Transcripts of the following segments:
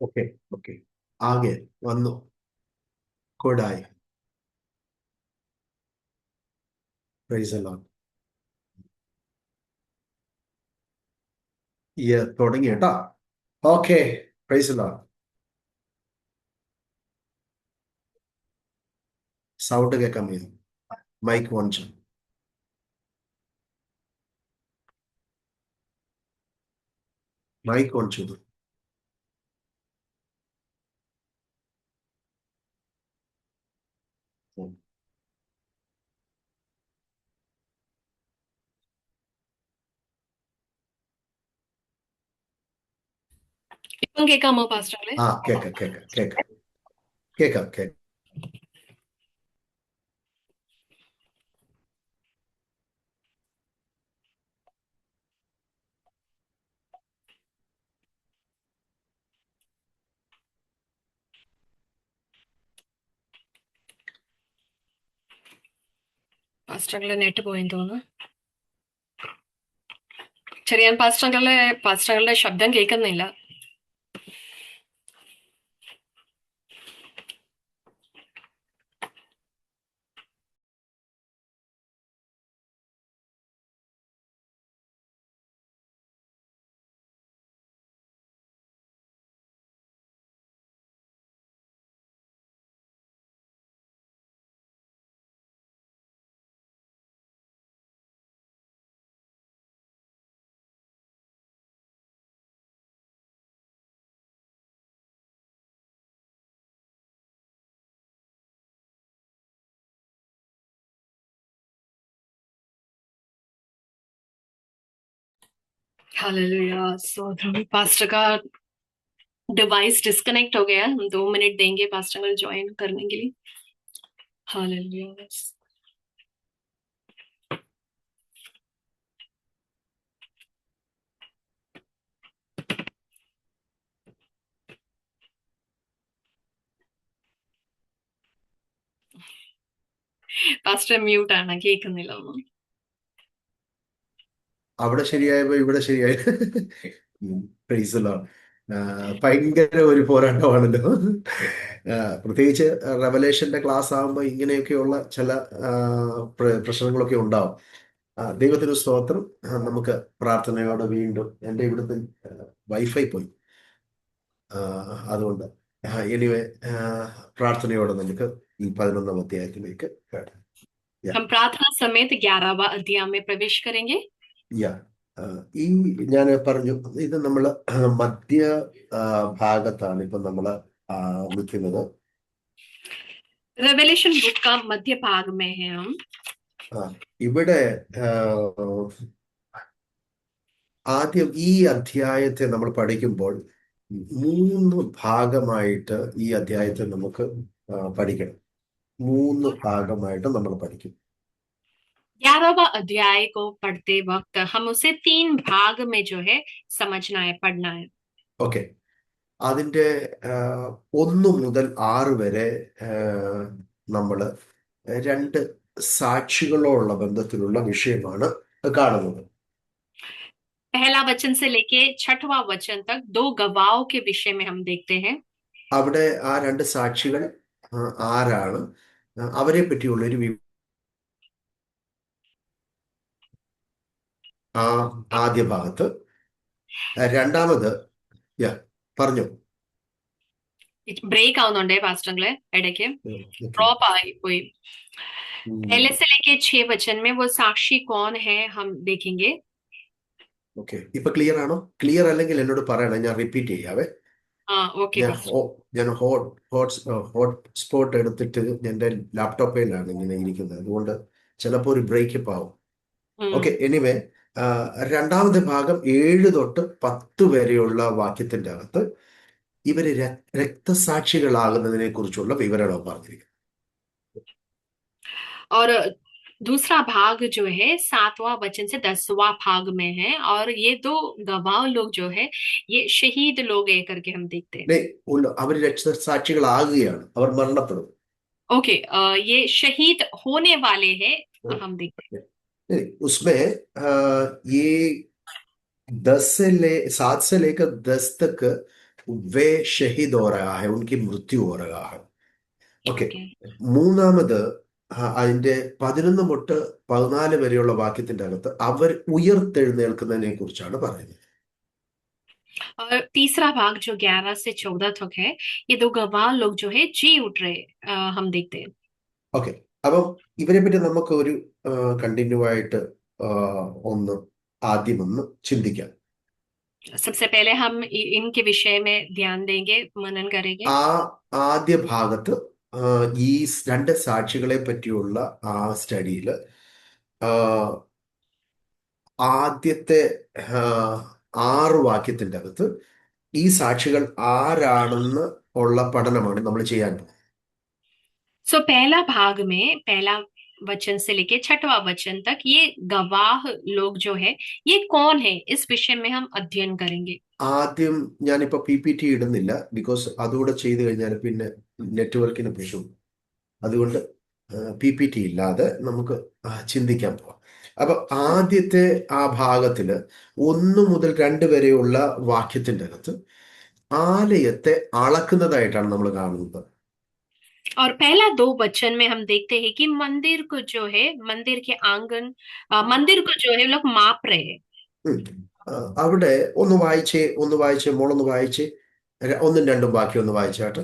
Okay okay. ആകെ വന്നു. കോഡായി. Price എല്ലാം. ഈ തുടങ്ങി കേട്ടാ. ഓക്കെ. പ്രൈസ് എല്ലാം. സൗണ്ട് കേൾക്കാൻ വയ്യ. മൈക്ക് ഓൺ ചെയ്യും. മൈക്ക് ഓൺ ചെയ്തു. ഇപ്പം കേൾക്കാമോ പാസ്റ്ററെ? ആ, കേക്കാം കേക്കാം കേക്കാം കേക്കാം കേക്കാം. പാസ്റ്ററുടെ നെറ്റ് പോയെന്ന് തോന്നുന്നു. ചെറിയാൻ പാസ്റ്ററുടെ ശബ്ദം കേൾക്കുന്നില്ല. हालेलुया, स्तोत्रम। पास्टर का डिवाइस डिस्कनेक्ट हो गया। हम 2 मिनट देंगे पास्टर को ज्वाइन करने के लिए। हालेलुया। പാസ്റ്റർ മ്യൂട്ട് ആണ്, കേൾക്കുന്നില്ല ഒന്നും. അവിടെ ശരിയായപ്പോ ഇവിടെ ശരിയായി. പ്രൈസ് എല്ലാം. ഭയങ്കര ഒരു പോരാട്ടമാണല്ലോ. ആ, പ്രത്യേകിച്ച് റെവലേഷന്റെ ക്ലാസ് ആകുമ്പോൾ ഇങ്ങനെയൊക്കെയുള്ള ചില ആ, പ്രശ്നങ്ങളൊക്കെ ഉണ്ടാവും. ദൈവത്തിന് സ്തോത്രം. നമുക്ക് പ്രാർത്ഥനയോടെ വീണ്ടും എൻ്റെ ഇവിടുത്തെ വൈഫൈ പോയി. ആ, അതുകൊണ്ട് എനിവേ പ്രാർത്ഥനയോടെ നമുക്ക് ഈ 11-ാം അധ്യായത്തിലേക്ക് കടക്കാം. Yeah. हम प्रार्थना समेत 11वां अध्याय में प्रवेश करेंगे। Yeah. ഈ ഞാൻ പറഞ്ഞു, ഇത് നമ്മൾ മധ്യ ആ, ഭാഗത്താണ് ഇപ്പൊ നമ്മൾ നിൽക്കുന്നത്. रेवलेशन बुक का मध्य भाग में है हम। ആ, ഇവിടെ ആ, ആദ്യം ഈ അധ്യായത്തെ നമ്മൾ പഠിക്കുമ്പോൾ 3 ഭാഗമായിട്ട് ഈ അധ്യായത്തെ നമുക്ക് പഠിക്കണം. 3 ഭാഗമായിട്ട് നമ്മൾ പഠിക്കും. 11वां अध्याय को पढ़ते वक्त हम उसे 3 भाग में जो है समझना है, पढ़ना है। ഓക്കെ. അതിൻ്റെ 1 മുതൽ 6 വരെ നമ്മൾ 2 സാക്ഷികളോടുള്ള ബന്ധത്തിലുള്ള വിഷയമാണ് കാണുന്നത്. पहला वचन से लेके 6वां वचन तक 2 गवाहों के विषय में हम देखते हैं। അവിടെ ആ 2 സാക്ഷികൾ ആരാണ്, അവരെ പറ്റിയുള്ള ഒരു ആ ആദ്യ ഭാഗത്ത്. രണ്ടാമത് പറഞ്ഞു. ബ്രേക്ക് ആവുന്നുണ്ടേ പാസ്റ്ററിലെ ഇടയ്ക്ക്, ഓക്കെ ഡ്രോപ്പ് ആയി പോയി। पहले से लेके 6 वचन में वो साक्षी कौन है हम देखेंगे। ഓക്കെ. ഇപ്പൊ ക്ലിയർ ആണോ? ക്ലിയർ അല്ലെങ്കിൽ എന്നോട് പറയണം, ഞാൻ റിപ്പീറ്റ് ചെയ്യാവേ. हाँ ओके ഞാൻ पास्टर। ഞാൻ ഹോട്ട് സ്പോട്ട് എടുത്തിട്ട് എൻ്റെ ലാപ്ടോപ്പിലാണ് ഇങ്ങനെ ഇരിക്കുന്നത്, അതുകൊണ്ട് ചിലപ്പോൾ ഒരു ബ്രേക്കപ്പ് ആവും. ഓക്കെ. എനിവേ, രണ്ടാമത്തെ ഭാഗം 7 തൊട്ട് 10 വരെയുള്ള വാക്യത്തിന്റെ അകത്ത് ഇവര് രക്തസാക്ഷികളാകുന്നതിനെ കുറിച്ചുള്ള വിവരണം പറഞ്ഞിരിക്കുന്നു. और दूसरा भाग जो है 7वां वचन से 10वां भाग में है, और ये 2 गवाह लोग जो है ये शहीद लोग है करके हम देखते हैं। അവർ രക്തസാക്ഷികളാകുകയാണ്, അവർ മരണപ്പെടും. ओके, ये शहीद होने वाले हैं, हम देखते हैं। उसमें ये 7 से लेकर 10 तक वे शहीद हो रहा है, उनकी मृत्यु हो रहा है. ഓക്കെ. ओके। മൂന്നാമത് അതിന്റെ 11 തൊട്ട് 14 വരെയുള്ള വാക്യത്തിന്റെ അകത്ത് അവർ ഉയർത്തെഴുന്നേൽക്കുന്നതിനെ കുറിച്ചാണ് പറയുന്നത്. और तीसरा भाग जो 11 से 14 तक है, ये दो गवाह लोग जो है जी उठ रहे हम देखते हैं। ഓക്കെ. അപ്പം ഇവരെ പറ്റി നമുക്ക് ഒരു കണ്ടിന്യൂ ആയിട്ട് ആ, ഒന്ന് ആദ്യം ഒന്ന് ചിന്തിക്കാം. सबसे पहले हम इनके विषय में ध्यान देंगे, मनन करेंगे। ആ ആദ്യ ഭാഗത്ത് ഈ രണ്ട് സാക്ഷികളെ പറ്റിയുള്ള ആ സ്റ്റഡിയിൽ ആദ്യത്തെ ആ, 6 വാക്യത്തിന്റെ അകത്ത് ഈ സാക്ഷികൾ ആരാണെന്ന് ഉള്ള പഠനമാണ് നമ്മൾ ചെയ്യാൻ പോകുന്നത്. सो पहला भाग में पहला वचन से लेके छठवां वचन तक ये गवाह लोग जो है ये कौन है, इस विषय में हम अध्ययन करेंगे। ആദ്യം ഞാനിപ്പോ PPT ഇടുന്നില്ല, ബിക്കോസ് അതുകൂടെ ചെയ്തു കഴിഞ്ഞാൽ പിന്നെ നെറ്റ്വർക്കിന് പ്രശ്നം. അതുകൊണ്ട് PPT ഇല്ലാതെ നമുക്ക് ചിന്തിക്കാൻ പോവാം. അപ്പൊ ആദ്യത്തെ ആ ഭാഗത്തില് 1 മുതൽ 2 വരെയുള്ള വാക്യത്തിന്റെ അകത്ത് ആലയത്തെ അളക്കുന്നതായിട്ടാണ് നമ്മൾ കാണുന്നത്. और पहला 2 वचन में हम देखते हैं कि मंदिर को जो है, मंदिर के आंगन, मंदिर को जो है लोग माप रहे हैं। ഉം. അവിടെ ഒന്ന് വായിച്ചേ മോളൊന്ന് വായിച്ചേ, 1ഉം 2ഉം വാക്യം ഒന്ന് വായിച്ചാട്ട്.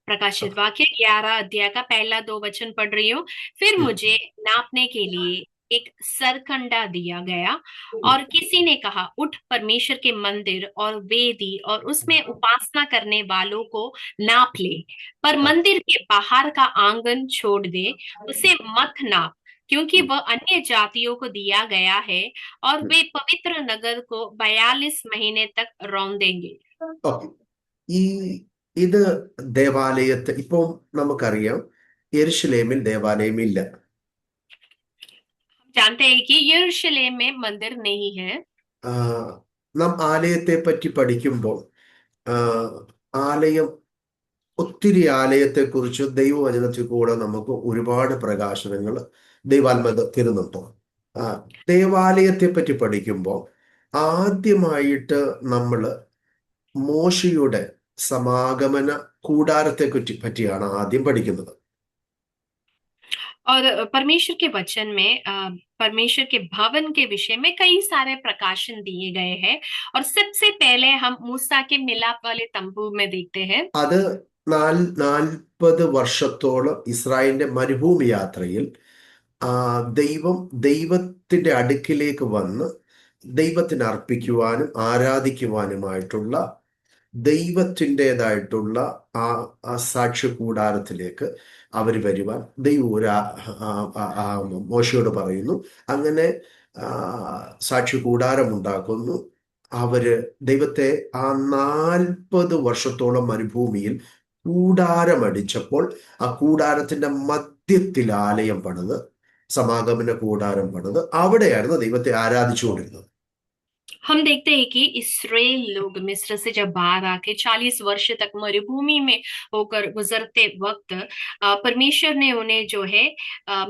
प्रकाशित वाक्य 11 अध्याय का पहला 2 वचन पढ़ रही हूँ। फिर मुझे नापने के लिए एक सरकंडा दिया गया और किसी ने कहा, उठ परमेश्वर के मंदिर और वेदी और उसमें उपासना करने वालों को नाप ले, पर मंदिर के बाहर का आंगन छोड़ दे, उसे मत नाप, क्योंकि वह अन्य जातियों को दिया गया है और वे पवित्र नगर को 42 महीने तक रौंदेंगे। ഓക്കെ. ഈ ഇത് ദേവാലയത്തെ ഇപ്പം നമുക്കറിയാം യെരുശലേമിൽ ദേവാലയമില്ല. जानते हैं कि यरूशलेम में मंदिर नहीं है। നാം ആലയത്തെ പറ്റി പഠിക്കുമ്പോൾ ആലയം ഒത്തിരി ആലയത്തെക്കുറിച്ച് ദൈവവചനത്തിൽ കൂടെ നമുക്ക് ഒരുപാട് പ്രകാശനങ്ങൾ ദൈവാത്മക തരുന്നുണ്ട്. ദേവാലയത്തെ പറ്റി പഠിക്കുമ്പോൾ ആദ്യമായിട്ട് നമ്മൾ മോശയുടെ സമാഗമന കൂടാരത്തെ പറ്റിയാണ് ആദ്യം പഠിക്കുന്നത്. और परमेश्वर के वचन में परमेश्वर के भवन के विषय में कई सारे प्रकाशन दिए गए हैं, और सबसे पहले हम मूसा के मिलाप वाले तंबू में देखते हैं। അത് 40 വർഷത്തോളം ഇസ്രായേലിന്റെ മരുഭൂമി യാത്രയിൽ ദൈവത്തിന്റെ അടുക്കിലേക്ക് വന്ന് ദൈവത്തിന് അർപ്പിക്കുവാനും ആരാധിക്കുവാനുമായിട്ടുള്ള ദൈവത്തിൻ്റെതായിട്ടുള്ള ആ സാക്ഷ്യ കൂടാരത്തിലേക്ക് അവർ വരുവാൻ ദൈവം മോശയോട് പറയുന്നു. അങ്ങനെ സാക്ഷ്യ കൂടാരം ഉണ്ടാക്കുന്നു. അവര് ദൈവത്തെ ആ 40 വർഷത്തോളം മരുഭൂമിയിൽ കൂടാരമടിച്ചപ്പോൾ ആ കൂടാരത്തിന്റെ മധ്യത്തിൽ ആലയം പണിത്, സമാഗമന കൂടാരം പണിത് അവിടെയായിരുന്നു ദൈവത്തെ ആരാധിച്ചുകൊണ്ടിരുന്നത്. हम देखते हैं कि इस्राएल लोग मिस्र से जब बाहर आके 40 वर्ष तक मरुभूमि में होकर गुजरते वक्त परमेश्वर ने उन्हें जो है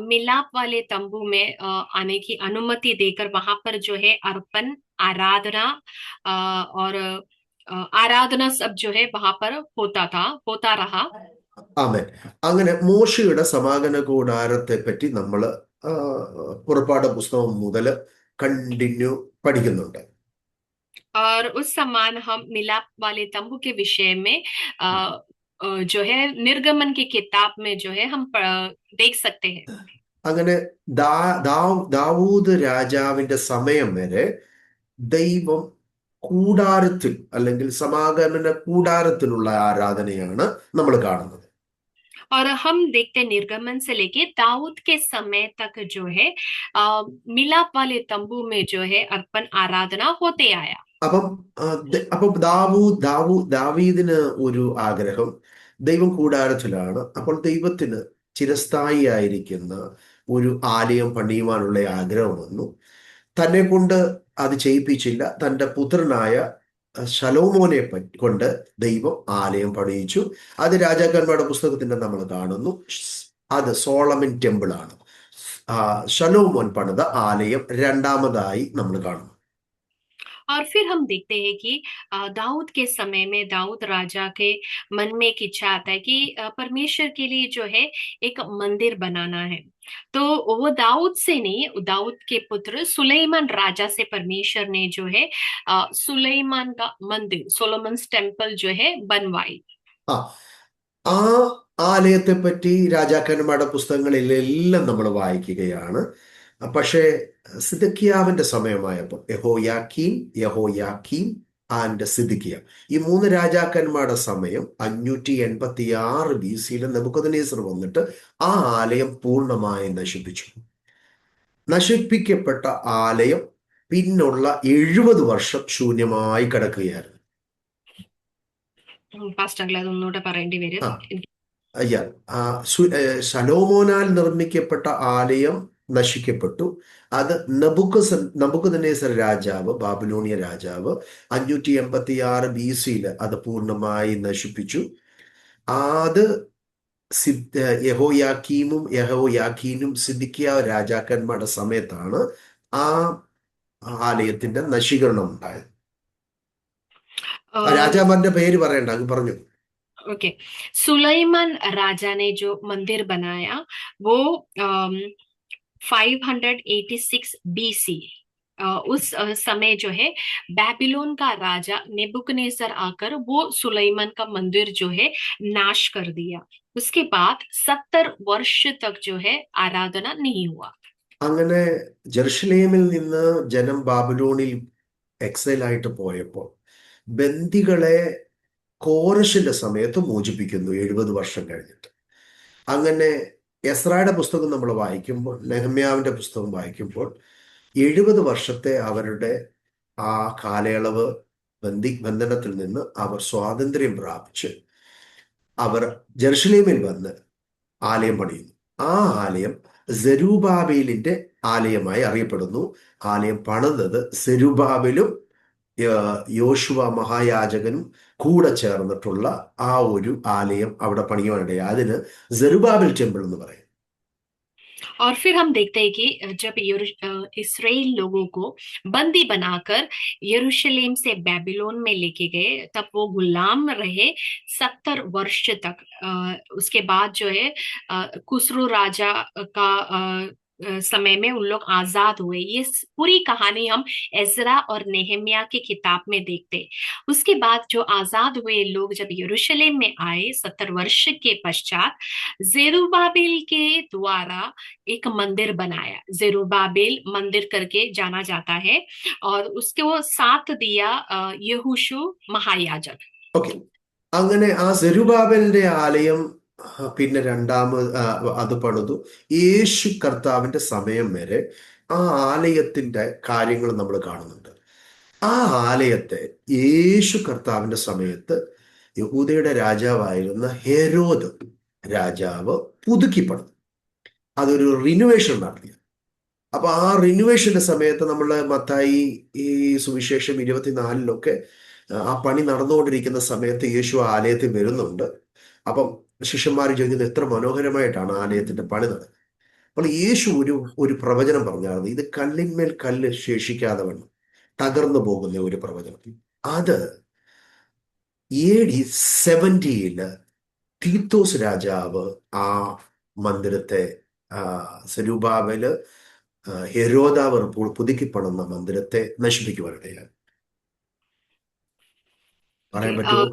मिलाप वाले तंबू में आने की अनुमति देकर वहां पर जो है अर्पण, आराधना और आराधना सब जो है वहां पर होता रहा। ആമേൻ. അങ്ങനെ മോശയുടെ സമാഗമന കൂടാരത്തെ പറ്റി നമ്മൾ പുറപ്പാട് പുസ്തകം മുതൽ കണ്ടിന്യൂ പഠിക്കുന്നുണ്ട്. और उस समान हम मिलाप वाले तंबू के विषय में जो है निर्गमन की किताब में जो है हम देख सकते हैं। അങ്ങനെ ദാവൂദ് രാജാവിന്റെ സമയം വരെ ദൈവം കൂടാരത്തിൽ അല്ലെങ്കിൽ സമാഗമന കൂടാരത്തിലുള്ള ആരാധനയാണ് നമ്മൾ കാണുന്നത്. और हम देखते हैं निर्गमन से लेके दाऊद के समय तक जो है मिलाप वाले तंबू में जो है अर्पण, आराधना होते आया। അപ്പം ദാവീദിന് ഒരു ആഗ്രഹം, ദൈവം കൂടാരത്തിലാണ്, അപ്പോൾ ദൈവത്തിന് ചിരസ്ഥായി ആയിരിക്കുന്ന ഒരു ആലയം പണിയുവാനുള്ള ആഗ്രഹം വന്നു. തന്നെ കൊണ്ട് അത് ചെയ്യിപ്പിച്ചില്ല. തൻ്റെ പുത്രനായ ശലോമോനെ കൊണ്ട് ദൈവം ആലയം പണിയിച്ചു. അത് രാജാക്കന്മാരുടെ പുസ്തകത്തിന്റെ നമ്മൾ കാണുന്നു. അത് സോളമൻ ടെമ്പിൾ ആണ്. ശലോമോൻ പണിത ആലയം രണ്ടാമതായി നമ്മൾ കാണുന്നു. और फिर हम देखते हैं कि दाऊद के समय में दाऊद राजा के मन में एक इच्छा आता है कि परमेश्वर के लिए जो है एक मंदिर बनाना है। तो वो दाऊद से नहीं, दाऊद के पुत्र सुलेमान राजा से परमेश्वर ने जो है सुलेमान का मंदिर, सोलोमन्स टेम्पल जो है बनवाई। ആ ആ ആലയത്തെ പറ്റി രാജാക്കന്മാരുടെ പുസ്തകങ്ങളിലെല്ലാം നമ്മൾ വായിക്കുകയാണ്. പക്ഷേ സിദക്കിയാവിന്റെ സമയമായപ്പോൾ യഹോയാക്കീം ആൻഡ് സിദ്ദിഖിയ, ഈ മൂന്ന് രാജാക്കന്മാരുടെ സമയം 586 BC നെബൂഖദ്നേസർ വന്നിട്ട് ആ ആലയം പൂർണ്ണമായി നശിപ്പിച്ചു. നശിപ്പിക്കപ്പെട്ട ആലയം പിന്നുള്ള 70 വർഷം ശൂന്യമായി കിടക്കുകയായിരുന്നു. പാസ്റ്റർ അങ്കിൾ അതൊന്നുകൂടെ പറയേണ്ടി വരും. ആ അയ്യ ശലോമോനാൽ നിർമ്മിക്കപ്പെട്ട ആലയം നശിക്കപ്പെട്ടു. അത് നബുക്കദ്നേസർ രാജാവ്, ബാബിലോണിയ രാജാവ് 586 BC അത് പൂർണ്ണമായി നശിപ്പിച്ചു. അത് യഹോയാക്കീനും സിദ്ദിഖിയ രാജാക്കന്മാരുടെ സമയത്താണ് ആ ആലയത്തിന്റെ നശീകരണം ഉണ്ടായത്. രാജാമാരുടെ പേര് പറയണ്ട, അങ്ങ് പറഞ്ഞു. ओके, सुलेमान राजा ने जो मंदिर बनाया वो 586 BC, उस समय जो है बेबीलोन का राजा नेबुकदनेस्सर आकर वो सुलेमान का मंदिर जो है नाश कर दिया। उसके बाद 70 वर्ष तक जो है आराधना नहीं हुआ। അങ്ങനെ ജെറുസലേമിൽ നിന്ന് ജനം ബാബിലോണിൽ എക്സൈലായിട്ട് പോയപ്പോൾ ബന്ദികളെ കോരശിന്റെ സമയത്ത് മോചിപ്പിക്കുന്നു 70 വർഷം കഴിഞ്ഞിട്ട്. അങ്ങനെ എസ്രായുടെ പുസ്തകം നമ്മൾ വായിക്കുമ്പോൾ, നെഹമ്യാവിന്റെ പുസ്തകം വായിക്കുമ്പോൾ 70 വർഷത്തെ അവരുടെ ആ കാലയളവ് ബന്ധനത്തിൽ നിന്ന് അവർ സ്വാതന്ത്ര്യം പ്രാപിച്ച് അവർ ജെറുസലേമിൽ വന്ന് ആലയം പണിയുന്നു. ആ ആലയം സെരുബാബേലിന്റെ ആലയമായി അറിയപ്പെടുന്നു. ആലയം പണിതത് സെരുബാബേലും യോശുവ മഹായാജകനും കൂടെ ചേർന്നിട്ടുള്ള ആ ഒരു ആലയം അവിടെ പണിയുവാനിടയായി. അതിന് സെരുബാബേൽ ടെമ്പിൾ എന്ന് പറയും. और फिर हम देखते हैं कि जब इसराइल लोगों को बंदी बनाकर यरूशलेम से बेबीलोन में लेके गए, तब वो गुलाम रहे 70 वर्ष तक। उसके बाद जो है खुसरो राजा का समय में उन लोग आजाद हुए। ये पूरी कहानी हम एजरा और नेहम्या की किताब में देखते। उसके बाद जो आजाद हुए लोग जब यरूशलेम में आए 70 वर्ष के पश्चात, जेरुब्बाबेल के द्वारा एक मंदिर बनाया। जेरुब्बाबेल मंदिर करके जाना जाता है और उसको साथ दिया यहोशू महायाजक। ഓക്കെ, അങ്ങനെ ആ സെരുബാബേലിന്റെ ആലയം പിന്നെ അത് പണിതു. യേശു കർത്താവിന്റെ സമയം വരെ ആ ആലയത്തിന്റെ കാര്യങ്ങൾ നമ്മൾ കാണുന്നുണ്ട്. ആ ആലയത്തെ യേശു കർത്താവിന്റെ സമയത്ത് യഹൂദയുടെ രാജാവായിരുന്ന ഹെരോദ് രാജാവ് പുതുക്കി പണിതു. അതൊരു റിനുവേഷൻ നടത്തി. അപ്പൊ ആ റിനുവേഷന്റെ സമയത്ത് നമ്മൾ മത്തായി ഈ സുവിശേഷം 24 ആ പണി നടന്നുകൊണ്ടിരിക്കുന്ന സമയത്ത് യേശു ആലയത്തിൽ വരുന്നുണ്ട്. അപ്പം ശിഷ്യന്മാർ ചോദിക്കുന്നത് എത്ര മനോഹരമായിട്ടാണ് ആലയത്തിന്റെ പണി നടന്നത്. അപ്പോൾ യേശു ഒരു പ്രവചനം പറഞ്ഞായിരുന്നു. ഇത് കല്ലിന്മേൽ കല്ല് ശേഷിക്കാതെ വണ്ണം തകർന്നു പോകുന്ന ഒരു പ്രവചനം. അത് AD 70 തീത്തോസ് രാജാവ് ആ മന്ദിരത്തെ സെരുബാബേല് ഹെരോദാവ് പുതുക്കി പണിത മന്ദിരത്തെ നശിപ്പിക്കുവാനിടയായി. പറയാൻ പറ്റുമോ?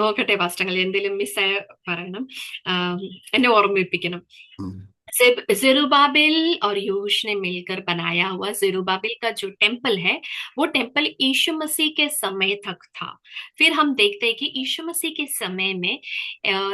നോക്കട്ടെ പാസ്റ്റങ്ങൾ, എന്തെങ്കിലും മിസ്സായ പറയണം, എന്നെ ഓർമ്മിപ്പിക്കണം. जेरुब्बाबेल और यहोश ने मिलकर बनाया हुआ जेरुब्बाबेल का जो टेम्पल है वो टेम्पल यीशु मसीह के समय तक था। फिर हम देखते हैं कि यीशु मसीह के समय में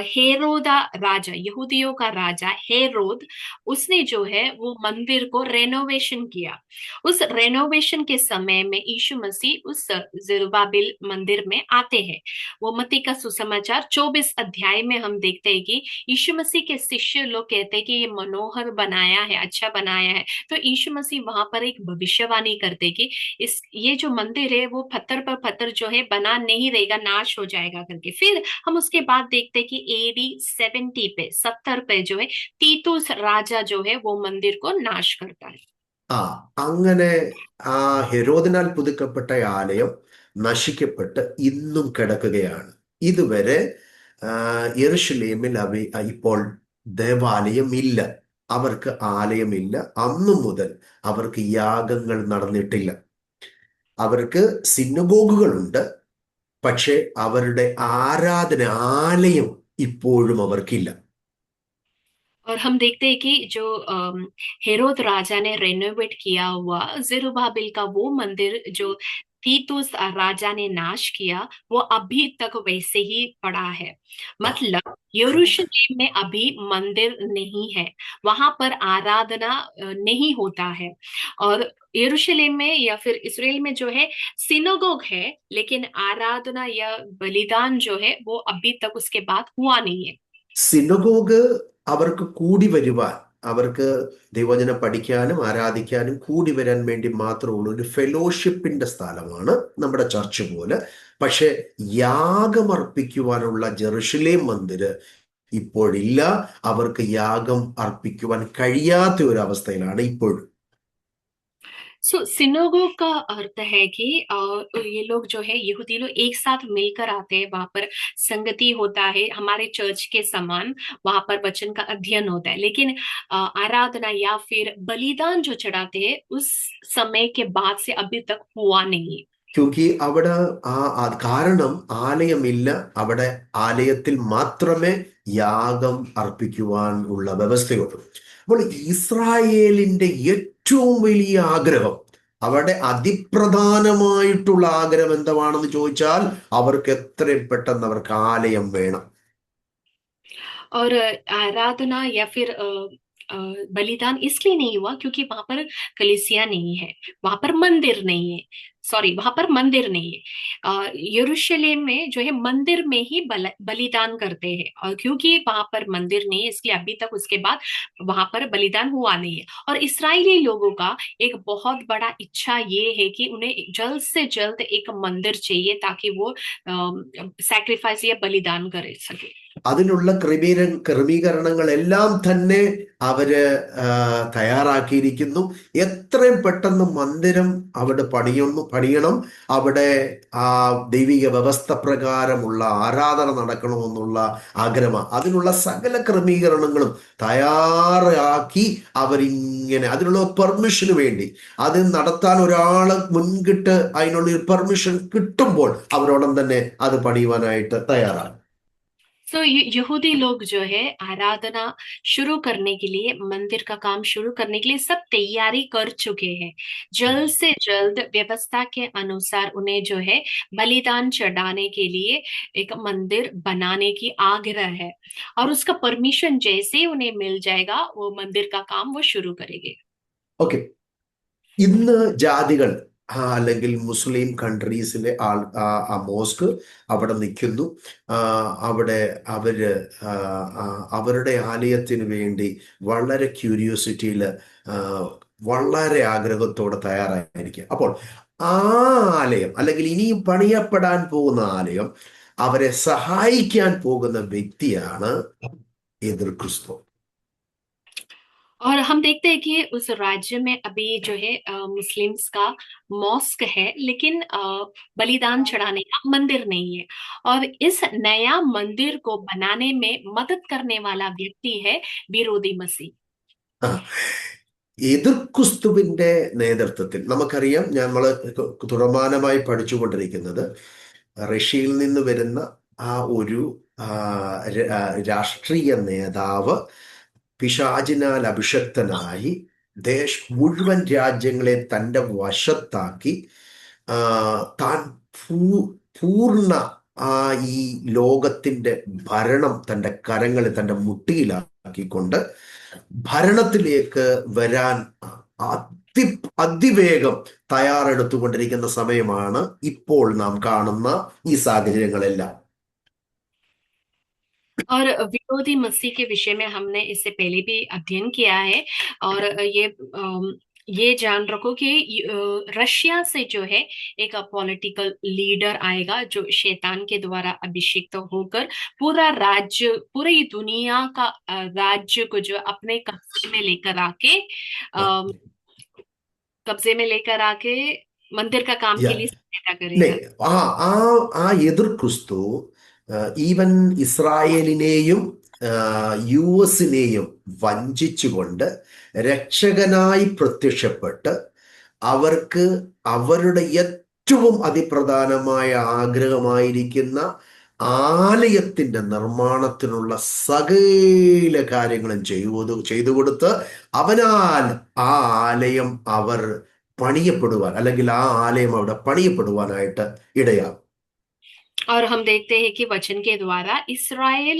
हेरोदा राजा, यहूदियों का राजा हेरोद, उसने जो है वो मंदिर को रेनोवेशन किया। उस रेनोवेशन के समय में यीशु मसीह उस जेरुब्बाबेल मंदिर में आते हैं। वो मत्ती का सुसमाचार 24 अध्याय में हम देखते हैं कि यीशु मसीह के शिष्य लोग कहते हैं कि ये मनोहर बनाया है, अच्छा बनाया है। तो यीशु मसीह वहां पर एक भविष्यवाणी करते कि ये जो मंदिर है वो पत्थर पर पत्थर जो है बना नहीं रहेगा, नाश हो जाएगा करके। फिर हम उसके बाद देखते कि AD 70 पे 70 पे जो है तीतुस राजा जो है वो मंदिर को नाश करता है। ആ അങ്ങനെ ആ ഹെരോദിനാൽ പുതുക്കപ്പെട്ട ആലയം നശിക്കപ്പെട്ട് ഇന്നും കിടക്കുകയാണ്. ഇതുവരെ ആ, യെരുശലേമിൽ ഇപ്പോൾ ദേവാലയം ഇല്ല. അവർക്ക് ആലയമില്ല. അന്നു മുതൽ അവർക്ക് യാഗങ്ങൾ നടന്നിട്ടില്ല. അവർക്ക് സിനഗോഗുകളുണ്ട്, പക്ഷെ അവരുടെ आराधന ആലയം ഇപ്പോഴും അവർക്കില്ല. और हम देखते हैं कि जो हेरोद राजा ने रेनोवेट किया हुआ जेरुब्बाबिल का वो मंदिर जो तीतुस राजा ने नाश किया, वो अभी तक वैसे ही पड़ा है। मतलब यरूशलेम में अभी मंदिर नहीं है, वहां पर आराधना नहीं होता है। और यरूशलेम में या फिर इसराइल में जो है सिनोगोग है, लेकिन आराधना या बलिदान जो है वो अभी तक उसके बाद हुआ नहीं है। സിനഗോഗ് അവർക്ക് കൂടി വരുവാൻ, അവർക്ക് ദൈവവചനം പഠിക്കാനും ആരാധിക്കാനും കൂടി വരാൻ വേണ്ടി മാത്രമുള്ള ഒരു ഫെലോഷിപ്പിന്റെ സ്ഥലമാണ് നമ്മുടെ ചർച്ച് പോലെ. പക്ഷെ യാഗമർപ്പിക്കുവാനുള്ള ജെറുസലേം മന്ദിര് ഇപ്പോഴില്ല. അവർക്ക് യാഗം അർപ്പിക്കുവാൻ കഴിയാത്ത ഒരു അവസ്ഥയിലാണ് ഇപ്പോഴും. सो सिनोगोग का अर्थ है कि ये लोग जो है यहूदी लोग एक साथ मिलकर आते हैं, वहां पर संगति होता है हमारे चर्च के समान, वहां पर वचन का अध्ययन होता है। लेकिन आराधना या फिर बलिदान जो चढ़ाते हैं उस समय के बाद से अभी तक हुआ नहीं है। ക്യൂക്കി അവിടെ കാരണം ആലയമില്ല. അവിടെ ആലയത്തിൽ മാത്രമേ യാഗം അർപ്പിക്കുവാൻ ഉള്ള വ്യവസ്ഥയുള്ളൂ. അപ്പോൾ ഇസ്രായേലിന്റെ ഏറ്റവും വലിയ ആഗ്രഹം, അവിടെ അതിപ്രധാനമായിട്ടുള്ള ആഗ്രഹം എന്താണെന്ന് ചോദിച്ചാൽ അവർക്ക് എത്രയും പെട്ടെന്ന് അവർക്ക് ആലയം വേണം. और आराधना या फिर बलिदान इसलिए नहीं हुआ क्योंकि वहां पर कलीसिया नहीं है, वहां पर मंदिर नहीं है। सॉरी, वहां पर मंदिर नहीं है। यरूशलेम में जो है मंदिर में ही बलिदान करते हैं, और क्योंकि वहां पर मंदिर नहीं है इसलिए अभी तक उसके बाद वहां पर बलिदान हुआ नहीं है। और इस्राएली लोगों का एक बहुत बड़ा इच्छा ये है कि उन्हें जल्द से जल्द एक मंदिर चाहिए ताकि वो सैक्रिफाइस या बलिदान कर सके। അതിനുള്ള ക്രമീകരണങ്ങളെല്ലാം തന്നെ അവര് തയ്യാറാക്കിയിരിക്കുന്നു. എത്രയും പെട്ടെന്ന് മന്ദിരം അവിടെ പണിയണം. അവിടെ ആ ദൈവിക വ്യവസ്ഥ പ്രകാരമുള്ള ആരാധന നടക്കണമെന്നുള്ള ആഗ്രഹമാണ്. അതിനുള്ള സകല ക്രമീകരണങ്ങളും തയ്യാറാക്കി അവരിങ്ങനെ അതിനുള്ള പെർമിഷന് വേണ്ടി, അത് നടത്താൻ ഒരാള് മുൻകിട്ട് അതിനുള്ള പെർമിഷൻ കിട്ടുമ്പോൾ അവരോടം തന്നെ അത് പണിയുവാനായിട്ട് തയ്യാറാണ്. तो यहूदी लोग जो है आराधना शुरू करने के लिए, मंदिर का काम शुरू करने के लिए सब तैयारी कर चुके हैं। जल्द से जल्द व्यवस्था के अनुसार उन्हें जो है बलिदान चढ़ाने के लिए एक मंदिर बनाने की आग्रह है, और उसका परमिशन जैसे ही उन्हें मिल जाएगा वो मंदिर का काम वो शुरू करेंगे। ഓക്കെ. ഇന്ന് ജാതികൾ അല്ലെങ്കിൽ മുസ്ലിം കൺട്രീസിലെ മോസ്ക് അവിടെ നിൽക്കുന്നു. അവിടെ അവര് അവരുടെ ആലയത്തിന് വേണ്ടി വളരെ ക്യൂരിയോസിറ്റിയിൽ, വളരെ ആഗ്രഹത്തോടെ തയ്യാറായിരിക്കുക. അപ്പോൾ ആ ആലയം അല്ലെങ്കിൽ ഇനിയും പണിയപ്പെടാൻ പോകുന്ന ആലയം, അവരെ സഹായിക്കാൻ പോകുന്ന വ്യക്തിയാണ് എതിർ ക്രിസ്തു. और हम देखते हैं कि उस राज्य में अभी जो है मुस्लिम्स का मॉस्क है, लेकिन बलिदान चढ़ाने का मंदिर नहीं है। और इस नया मंदिर को बनाने में मदद करने वाला व्यक्ति है विरोधी मसीह। എതിർ ക്രിസ്തുവിന്റെ നേതൃത്വത്തിൽ നമുക്കറിയാം, നമ്മൾ തുടർമാനമായി പഠിച്ചുകൊണ്ടിരിക്കുന്നത് റഷ്യയിൽ നിന്ന് വരുന്ന ആ ഒരു രാഷ്ട്രീയ നേതാവ് പിശാചിനാൽ അഭിഷക്തനായി മുഴുവൻ രാജ്യങ്ങളെ തൻ്റെ വശത്താക്കി താൻ പൂർണ്ണ ഈ ലോകത്തിന്റെ ഭരണം തൻ്റെ കരങ്ങളിൽ, തൻ്റെ മുട്ടിയിലാക്കിക്കൊണ്ട് ഭരണത്തിലേക്ക് വരാൻ അതിവേഗം തയ്യാറെടുത്തുകൊണ്ടിരിക്കുന്ന സമയമാണ് ഇപ്പോൾ നാം കാണുന്ന ഈ സാഹചര്യങ്ങളെല്ലാം. और विरोधी मसीह के विषय में हमने इससे पहले भी अध्ययन किया है। और ये जान रखो कि रशिया से जो है एक पॉलिटिकल लीडर आएगा जो शैतान के द्वारा अभिषिक्त होकर पूरा राज्य, पूरी दुनिया का राज्य को जो अपने कब्जे में लेकर आके कब्जे में लेकर आके मंदिर का काम के Yeah. लिए सहायता നെ करेगा। ആ ആ ആ എതിർ ക്രിസ്തു ഈവൻ ഇസ്രായേലിനെയും യു എസിനെയും വഞ്ചിച്ചുകൊണ്ട് രക്ഷകനായി പ്രത്യക്ഷപ്പെട്ട് അവർക്ക് അവരുടെ ഏറ്റവും അതിപ്രധാനമായ ആഗ്രഹമായിരിക്കുന്ന ആലയത്തിന്റെ നിർമ്മാണത്തിനുള്ള സകല കാര്യങ്ങളും ചെയ്തു കൊടുത്ത് അവനാൽ ആ ആലയം അവർ പണിയപ്പെടുവാൻ, അല്ലെങ്കിൽ ആ ആലയം അവിടെ പണിയപ്പെടുവാനായിട്ട് ഇടയാകും. और हम देखते हैं कि वचन के द्वारा इसराइल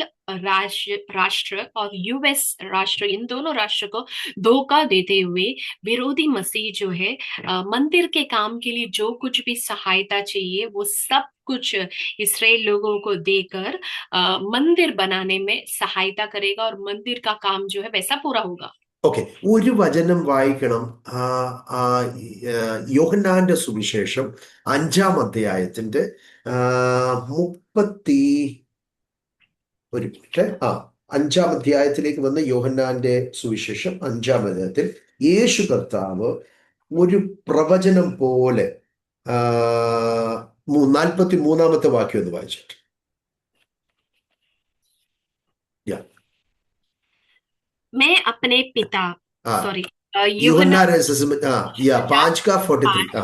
राष्ट्र और यूएस राष्ट्र, इन दोनों राष्ट्र को धोखा देते हुए विरोधी मसीह जो है मंदिर के काम के लिए जो कुछ भी सहायता चाहिए वो सब कुछ इसराइल लोगों को देकर मंदिर बनाने में सहायता करेगा और मंदिर का काम जो है वैसा पूरा होगा। ഓക്കെ, ഒരു വചനം വായിക്കണം. ആ, ആ, യോഹന്നാന്റെ സുവിശേഷം 5-ാം അധ്യായത്തിന്റെ 30 ഒരു മിനിറ്റ് 5-ാം അധ്യായത്തിലേക്ക് വന്ന് യോഹന്നാന്റെ സുവിശേഷം 5-ാം അധ്യായത്തിൽ യേശു കർത്താവ് ഒരു പ്രവചനം പോലെ 43-ാമത്തെ വാക്യം ഒന്ന് വായിച്ചിട്ട്. യാ मैं अपने पिता, ആ सॉरी, यूहन्ना यूहन्ना या 5 का 43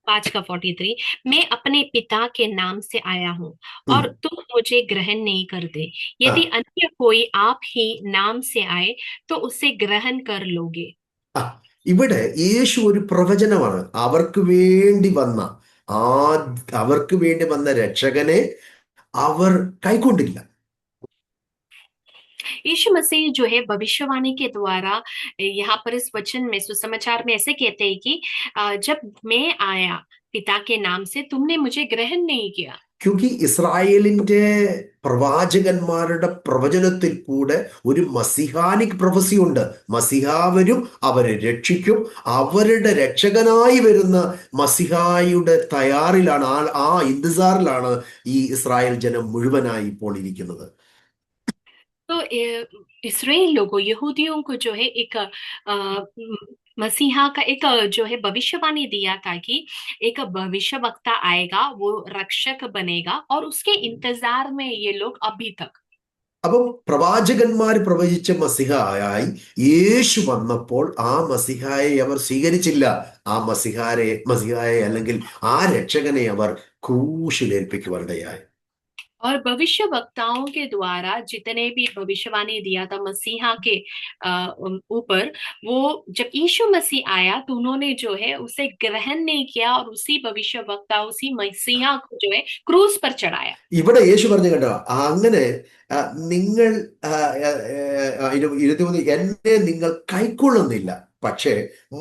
5:43, मैं अपने पिता के नाम से आया हूँ और ഉം, तुम मुझे ग्रहण नहीं करते। ആ यदि अन्य कोई आप ही नाम से आए तो उसे ग्रहण कर लोगे। ആ ഇവിടെ യേശു ഒരു പ്രവചനമാണ്. ആ അവർക്ക് വേണ്ടി വന്ന രക്ഷകനെ അവർ കൈക്കൊണ്ടില്ല. यीशु मसीह जो है भविष्यवाणी के द्वारा यहाँ पर इस वचन में सुसमाचार में ऐसे कहते हैं कि जब मैं आया पिता के नाम से तुमने मुझे ग्रहण नहीं किया। ക്യൂക്കി ഇസ്രായേലിന്റെ പ്രവാചകന്മാരുടെ പ്രവചനത്തിൽ കൂടെ ഒരു മസിഹാനിക് പ്രൊഫസി ഉണ്ട്. മസിഹ വരും, അവരെ രക്ഷിക്കും. അവരുടെ രക്ഷകനായി വരുന്ന മസിഹായുടെ തയ്യാറിലാണ്, ആ ഇന്തിസാറിലാണ് ഈ ഇസ്രായേൽ ജനം മുഴുവനായി ഇപ്പോൾ ഇരിക്കുന്നത്. तो इसराइल लोगों, यहूदियों को जो है एक मसीहा का एक जो है भविष्यवाणी दिया था कि एक भविष्य वक्ता आएगा, वो रक्षक बनेगा, और उसके इंतजार में ये लोग अभी तक। അപ്പം പ്രവാചകന്മാർ പ്രവചിച്ച മസിഹായായി യേശു വന്നപ്പോൾ ആ മസിഹായെ അവർ സ്വീകരിച്ചില്ല. ആ മസിഹായെ അല്ലെങ്കിൽ ആ രക്ഷകനെ അവർ ക്രൂശിലേൽപ്പിക്കുവാനിടയായി. और भविष्य वक्ताओं के द्वारा जितने भी भविष्यवाणी दिया था मसीहा के ऊपर, वो जब यीशु मसीह आया तो उन्होंने जो है उसे ग्रहण नहीं किया और उसी भविष्य वक्ता, उसी मसीहा को जो है क्रूस पर चढ़ाया। ഇവിടെ യേശു പറഞ്ഞു കേട്ടോ, അങ്ങനെ നിങ്ങൾ 23 എന്നെ നിങ്ങൾ കൈക്കൊള്ളുന്നില്ല, പക്ഷേ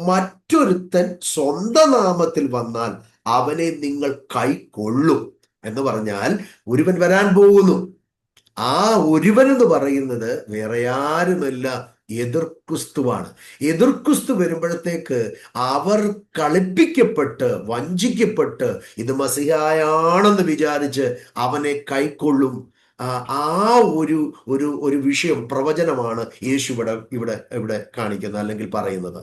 മറ്റൊരുത്തൻ സ്വന്തം നാമത്തിൽ വന്നാൽ അവനെ നിങ്ങൾ കൈക്കൊള്ളും എന്ന് പറഞ്ഞാൽ ഒരുവൻ വരാൻ പോകുന്നു. ആ ഒരുവൻ എന്ന് പറയുന്നത് വേറെ ആരുമല്ല, എതിർക്രിസ്തുവാണ്. എതിർക്രിസ്തു വരുമ്പോഴത്തേക്ക് അവർ കളിപ്പിക്കപ്പെട്ട് വഞ്ചിക്കപ്പെട്ട് ഇത് മസിഹായാണെന്ന് വിചാരിച്ച് അവനെ കൈക്കൊള്ളും. ആ ഒരു ഒരു ഒരു വിഷയം, പ്രവചനമാണ് യേശു ഇവിടെ ഇവിടെ ഇവിടെ കാണിക്കുന്നത് അല്ലെങ്കിൽ പറയുന്നത്.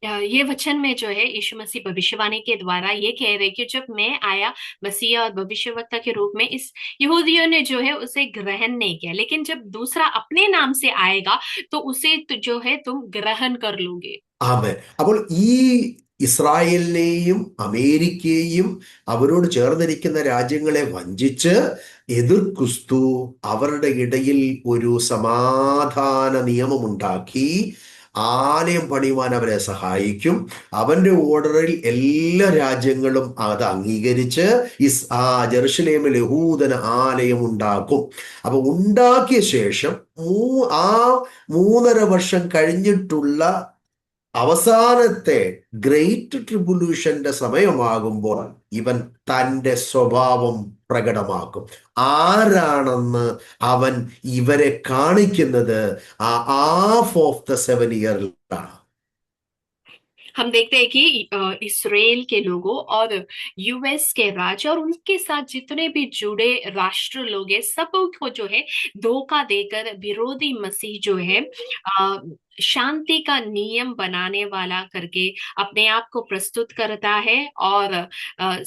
ये वचन में जो है यीशु मसीह भविष्यवाणी के द्वारा ये कह रहे कि जब मैं आया मसीहा और भविष्यवक्ता के रूप में, इस यहूदियों ने जो है उसे ग्रहण नहीं किया, लेकिन जब दूसरा अपने नाम से आएगा तो उसे जो है तुम ग्रहण कर लोगे। ആമേൻ. അപ്പോൾ ഈ ഇസ്രായേലിനെയും അമേരിക്കയെയും അവരോട് ചേർന്നിരിക്കുന്ന രാജ്യങ്ങളെ വഞ്ചിച്ച് എതിർ ക്രിസ്തു അവരുടെ ഇടയിൽ ഒരു സമാധാന നിയമമുണ്ടാക്കി ആലയം പണിയുവാൻ അവരെ സഹായിക്കും. അവന്റെ ഓർഡറിൽ എല്ലാ രാജ്യങ്ങളും അത് അംഗീകരിച്ച് ജെറുസലേമിൽ യഹൂദന ആലയം ഉണ്ടാക്കും. അപ്പൊ ഉണ്ടാക്കിയ ശേഷം ആ 3.5 വർഷം കഴിഞ്ഞിട്ടുള്ള അവസാനത്തെ ഗ്രേറ്റ് ട്രിബുലേഷന്റെ സമയമാകുമ്പോൾ ഇവൻ തൻ്റെ സ്വഭാവം പ്രകടമാക്കും. ആരാണെന്ന് അവൻ ഇവരെ കാണിക്കുന്നത് ആ ഹാഫ് ഓഫ് ദ 7 ഇയറിലാണ്. हम देखते हैं कि इसराइल के लोगों और यूएस के राज्य और उनके साथ जितने भी जुड़े राष्ट्र लोग हैं, सबको जो है धोखा देकर विरोधी मसीह जो है शांति का नियम बनाने वाला करके अपने आप को प्रस्तुत करता है। और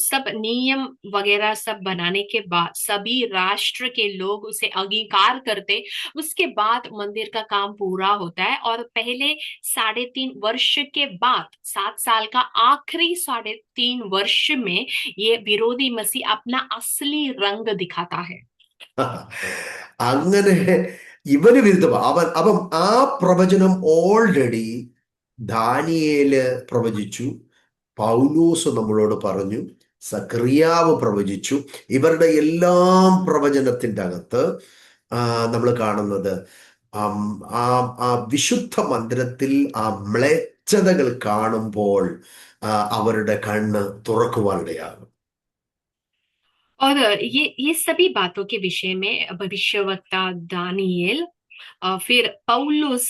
सब नियम वगैरह सब बनाने के बाद सभी राष्ट्र के लोग उसे अंगीकार करते, उसके बाद मंदिर का काम पूरा होता है। और पहले 3.5 वर्ष के बाद 7 साल का आखिरी 3.5 वर्ष में ये विरोधी मसीह अपना असली रंग दिखाता है। അങ്ങനെ ഇവന് വിരുദ്ധം അപ്പം ആ പ്രവചനം ഓൾറെഡി ദാനിയേല് പ്രവചിച്ചു, പൗലൂസ് നമ്മളോട് പറഞ്ഞു, സക്രിയാവ് പ്രവചിച്ചു. ഇവരുടെ എല്ലാം പ്രവചനത്തിന്റെ അകത്ത് നമ്മൾ കാണുന്നത് ആ ആ വിശുദ്ധ മന്ദിരത്തിൽ ആ മ്ലേച്ഛതകൾ കാണുമ്പോൾ അവരുടെ കണ്ണ് തുറക്കുവാനിടയാകും. और ये सभी बातों के विषय में भविष्यवक्ता दानिएल, फिर पौलुस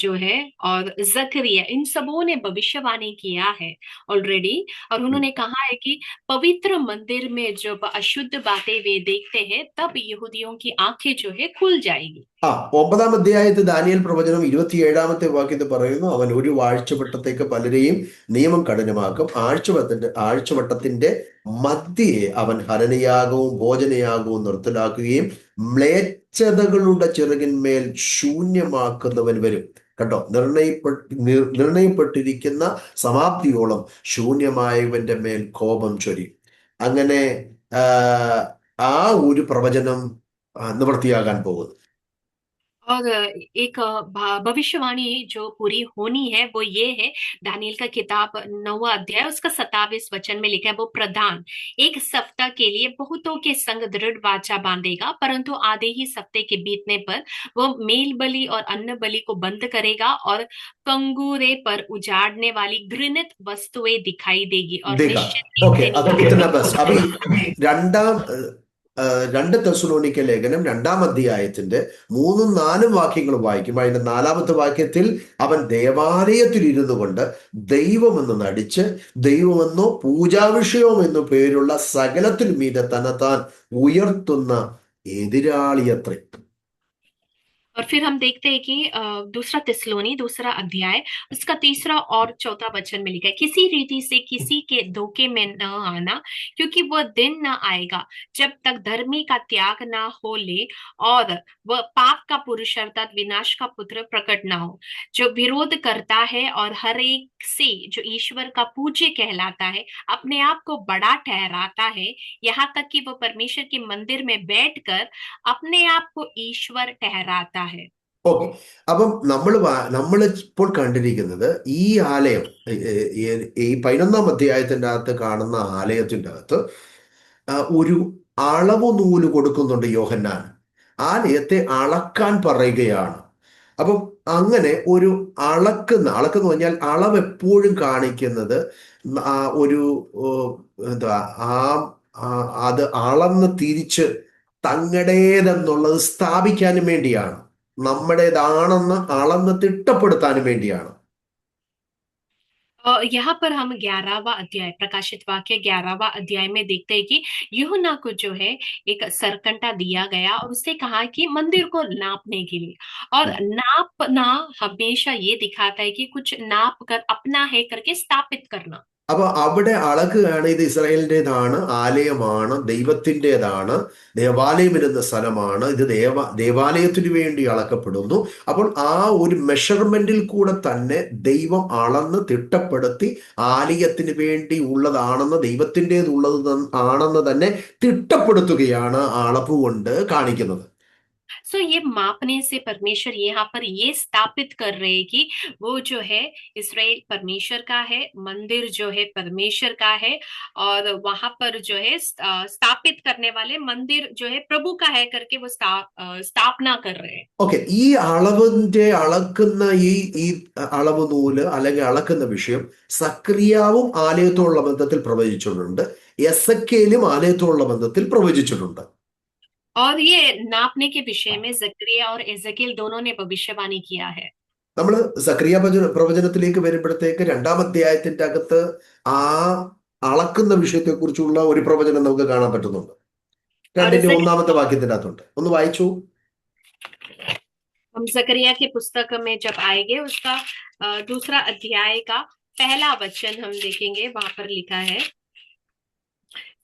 जो है, और जकरिया, इन सबों ने भविष्यवाणी किया है ऑलरेडी। और उन्होंने कहा है कि पवित्र मंदिर में जब अशुद्ध बातें वे देखते हैं तब यहूदियों की आंखें जो है खुल जाएगी। 9-ാം അധ്യായത്തിൽ ദാനിയേൽ പ്രവചനം 27-ാമത്തെ വാക്യത്തിൽ പറയുന്നു, അവൻ ഒരു ആഴ്ചവട്ടത്തേക്ക് പലരെയും നിയമം കഠിനമാക്കും. ആഴ്ചവട്ടത്തിന്റെ മധ്യേ അവൻ ഹനനയാഗവും ഭോജനയാഗവും നിർത്തലാക്കുകയും മ്ലേച്ഛതകളുടെ ചിറകിന്മേൽ ശൂന്യമാക്കുന്നവൻ വരും. കണ്ടോ, നിർണയപ്പെട്ടിരിക്കുന്ന സമാപ്തിയോളം ശൂന്യമായവന്റെ മേൽ കോപം ചൊരിയും. അങ്ങനെ ആ ഒരു പ്രവചനം നിവൃത്തിയാകാൻ പോകുന്നു. और एक भविष्यवाणी जो पूरी होनी है वो ये है, दानियल का किताब 9वां अध्याय उसका 27 वचन में लिखा है, वो प्रधान एक सप्ताह के लिए बहुतों के संग दृढ़ वाचा बांधेगा, परंतु आधे ही सप्ताह के बीतने पर वो मेल बलि और अन्न बलि को बंद करेगा और कंगूरे पर उजाड़ने वाली घृणित वस्तुएं दिखाई देगी और निश्चित ही ഓക്കെ, അത് नहीं। ഇतना ബസ്. അപ്പൊ ഈ രണ്ട് തെസ്സലോനിക്ക ലേഖനം 2-ാം അധ്യായത്തിന്റെ 3-4 വാക്യങ്ങൾ വായിക്കുമ്പോൾ അതിന്റെ 4-ാമത്തെ വാക്യത്തിൽ അവൻ ദേവാലയത്തിൽ ഇരുന്നു കൊണ്ട് ദൈവമെന്ന് നടിച്ച് ദൈവമെന്നോ പൂജാവിഷയമെന്നോ പേരുള്ള സകലത്തിനും മീതെ തന്നെത്താൻ ഉയർത്തുന്ന എതിരാളിയത്രേ. और फिर हम देखते हैं कि दूसरा तिस्सलुनी 2 अध्याय उसका 3 और 4 वचन में लिखा है, किसी रीति से किसी के धोखे में न आना, क्योंकि वह दिन न आएगा जब तक धर्मी का त्याग ना हो ले और वह पाप का पुरुष अर्थात विनाश का पुत्र प्रकट ना हो, जो विरोध करता है और हर एक से जो ईश्वर का पूज्य कहलाता है अपने आप को बड़ा ठहराता है, यहाँ तक कि वह परमेश्वर के मंदिर में बैठकर अपने आप को ईश्वर ठहराता है। ഓക്കെ, അപ്പം നമ്മൾ ഇപ്പോൾ കണ്ടിരിക്കുന്നത് ഈ ആലയം, ഈ 11-ാം അധ്യായത്തിന്റെ അകത്ത് കാണുന്ന ആലയത്തിന്റെ അകത്ത് ഒരു അളവ് നൂല് കൊടുക്കുന്നുണ്ട് യോഹന്നാൻ. ആലയത്തെ അളക്കാൻ പറയുകയാണ്. അപ്പം അങ്ങനെ ഒരു അളക്കെന്ന് പറഞ്ഞാൽ അളവ് എപ്പോഴും കാണിക്കുന്നത് ഒരു എന്താ അത് അളന്ന് തിരിച്ച് തങ്ങളുടേതെന്നുള്ളത് സ്ഥാപിക്കാനും വേണ്ടിയാണ്, നമ്മുടേതാണെന്ന് അളന്ന് തിട്ടപ്പെടുത്താനും വേണ്ടിയാണ്. यहाँ पर हम 11वां अध्याय प्रकाशित वाक्य 11वां अध्याय में देखते हैं कि यूहन्ना को जो है एक सरकंटा दिया गया और उससे कहा कि मंदिर को नापने के लिए, और नापना हमेशा ये दिखाता है कि कुछ नाप कर अपना है करके स्थापित करना। അപ്പൊ അവിടെ അളക്കുകയാണ്, ഇത് ഇസ്രായേലിൻ്റെതാണ്, ആലയമാണ്, ദൈവത്തിൻ്റെതാണ്, ദേവാലയം ഇരുന്ന സ്ഥലമാണ്, ഇത് ദേവാലയത്തിന് വേണ്ടി അളക്കപ്പെടുന്നു. അപ്പോൾ ആ ഒരു മെഷർമെന്റിൽ കൂടെ തന്നെ ദൈവം അളന്ന് തിട്ടപ്പെടുത്തി ആലയത്തിന് വേണ്ടി ഉള്ളതാണെന്ന്, ദൈവത്തിൻ്റെതുള്ളത് ആണെന്ന് തന്നെ തിട്ടപ്പെടുത്തുകയാണ് അളവ് കൊണ്ട് കാണിക്കുന്നത്. सो ये मापने से परमेश्वर यहाँ पर ये स्थापित कर रहे हैं कि वो जो है इस्राएल परमेश्वर का है, मंदिर जो है परमेश्वर का है, और वहां पर जो है स्थापित करने वाले मंदिर जो है प्रभु का है करके वो स्थापना कर रहे हैं। ഓക്കെ, ഈ അളക്കുന്ന ഈ അളവ് നൂല് അല്ലെങ്കിൽ അളക്കുന്ന വിഷയം സക്രിയാവും ആലയത്തോടുള്ള ബന്ധത്തിൽ പ്രവചിച്ചിട്ടുണ്ട്, എസെക്കിയേലും ആലയത്തോടുള്ള ബന്ധത്തിൽ പ്രവചിച്ചിട്ടുണ്ട്. और ये नापने के विषय में जकरिया और एजेकियल दोनों ने भविष्यवाणी किया है। നമ്മൾ സക്രിയ പ്രവചനത്തിലേക്ക് വരുമ്പോഴത്തേക്ക് 2-ാം അധ്യായത്തിന്റെ അകത്ത് ആ അളക്കുന്ന വിഷയത്തെ കുറിച്ചുള്ള ഒരു പ്രവചനം നമുക്ക് കാണാൻ പറ്റുന്നുണ്ട്. 2-ന്റെ 1-ാമത്തെ വാക്യത്തിന്റെ അകത്തുണ്ട്. ഒന്ന് വായിച്ചു. हम जकरिया की पुस्तक में जब आएंगे, उसका दूसरा अध्याय का पहला वचन हम देखेंगे। वहां पर लिखा है,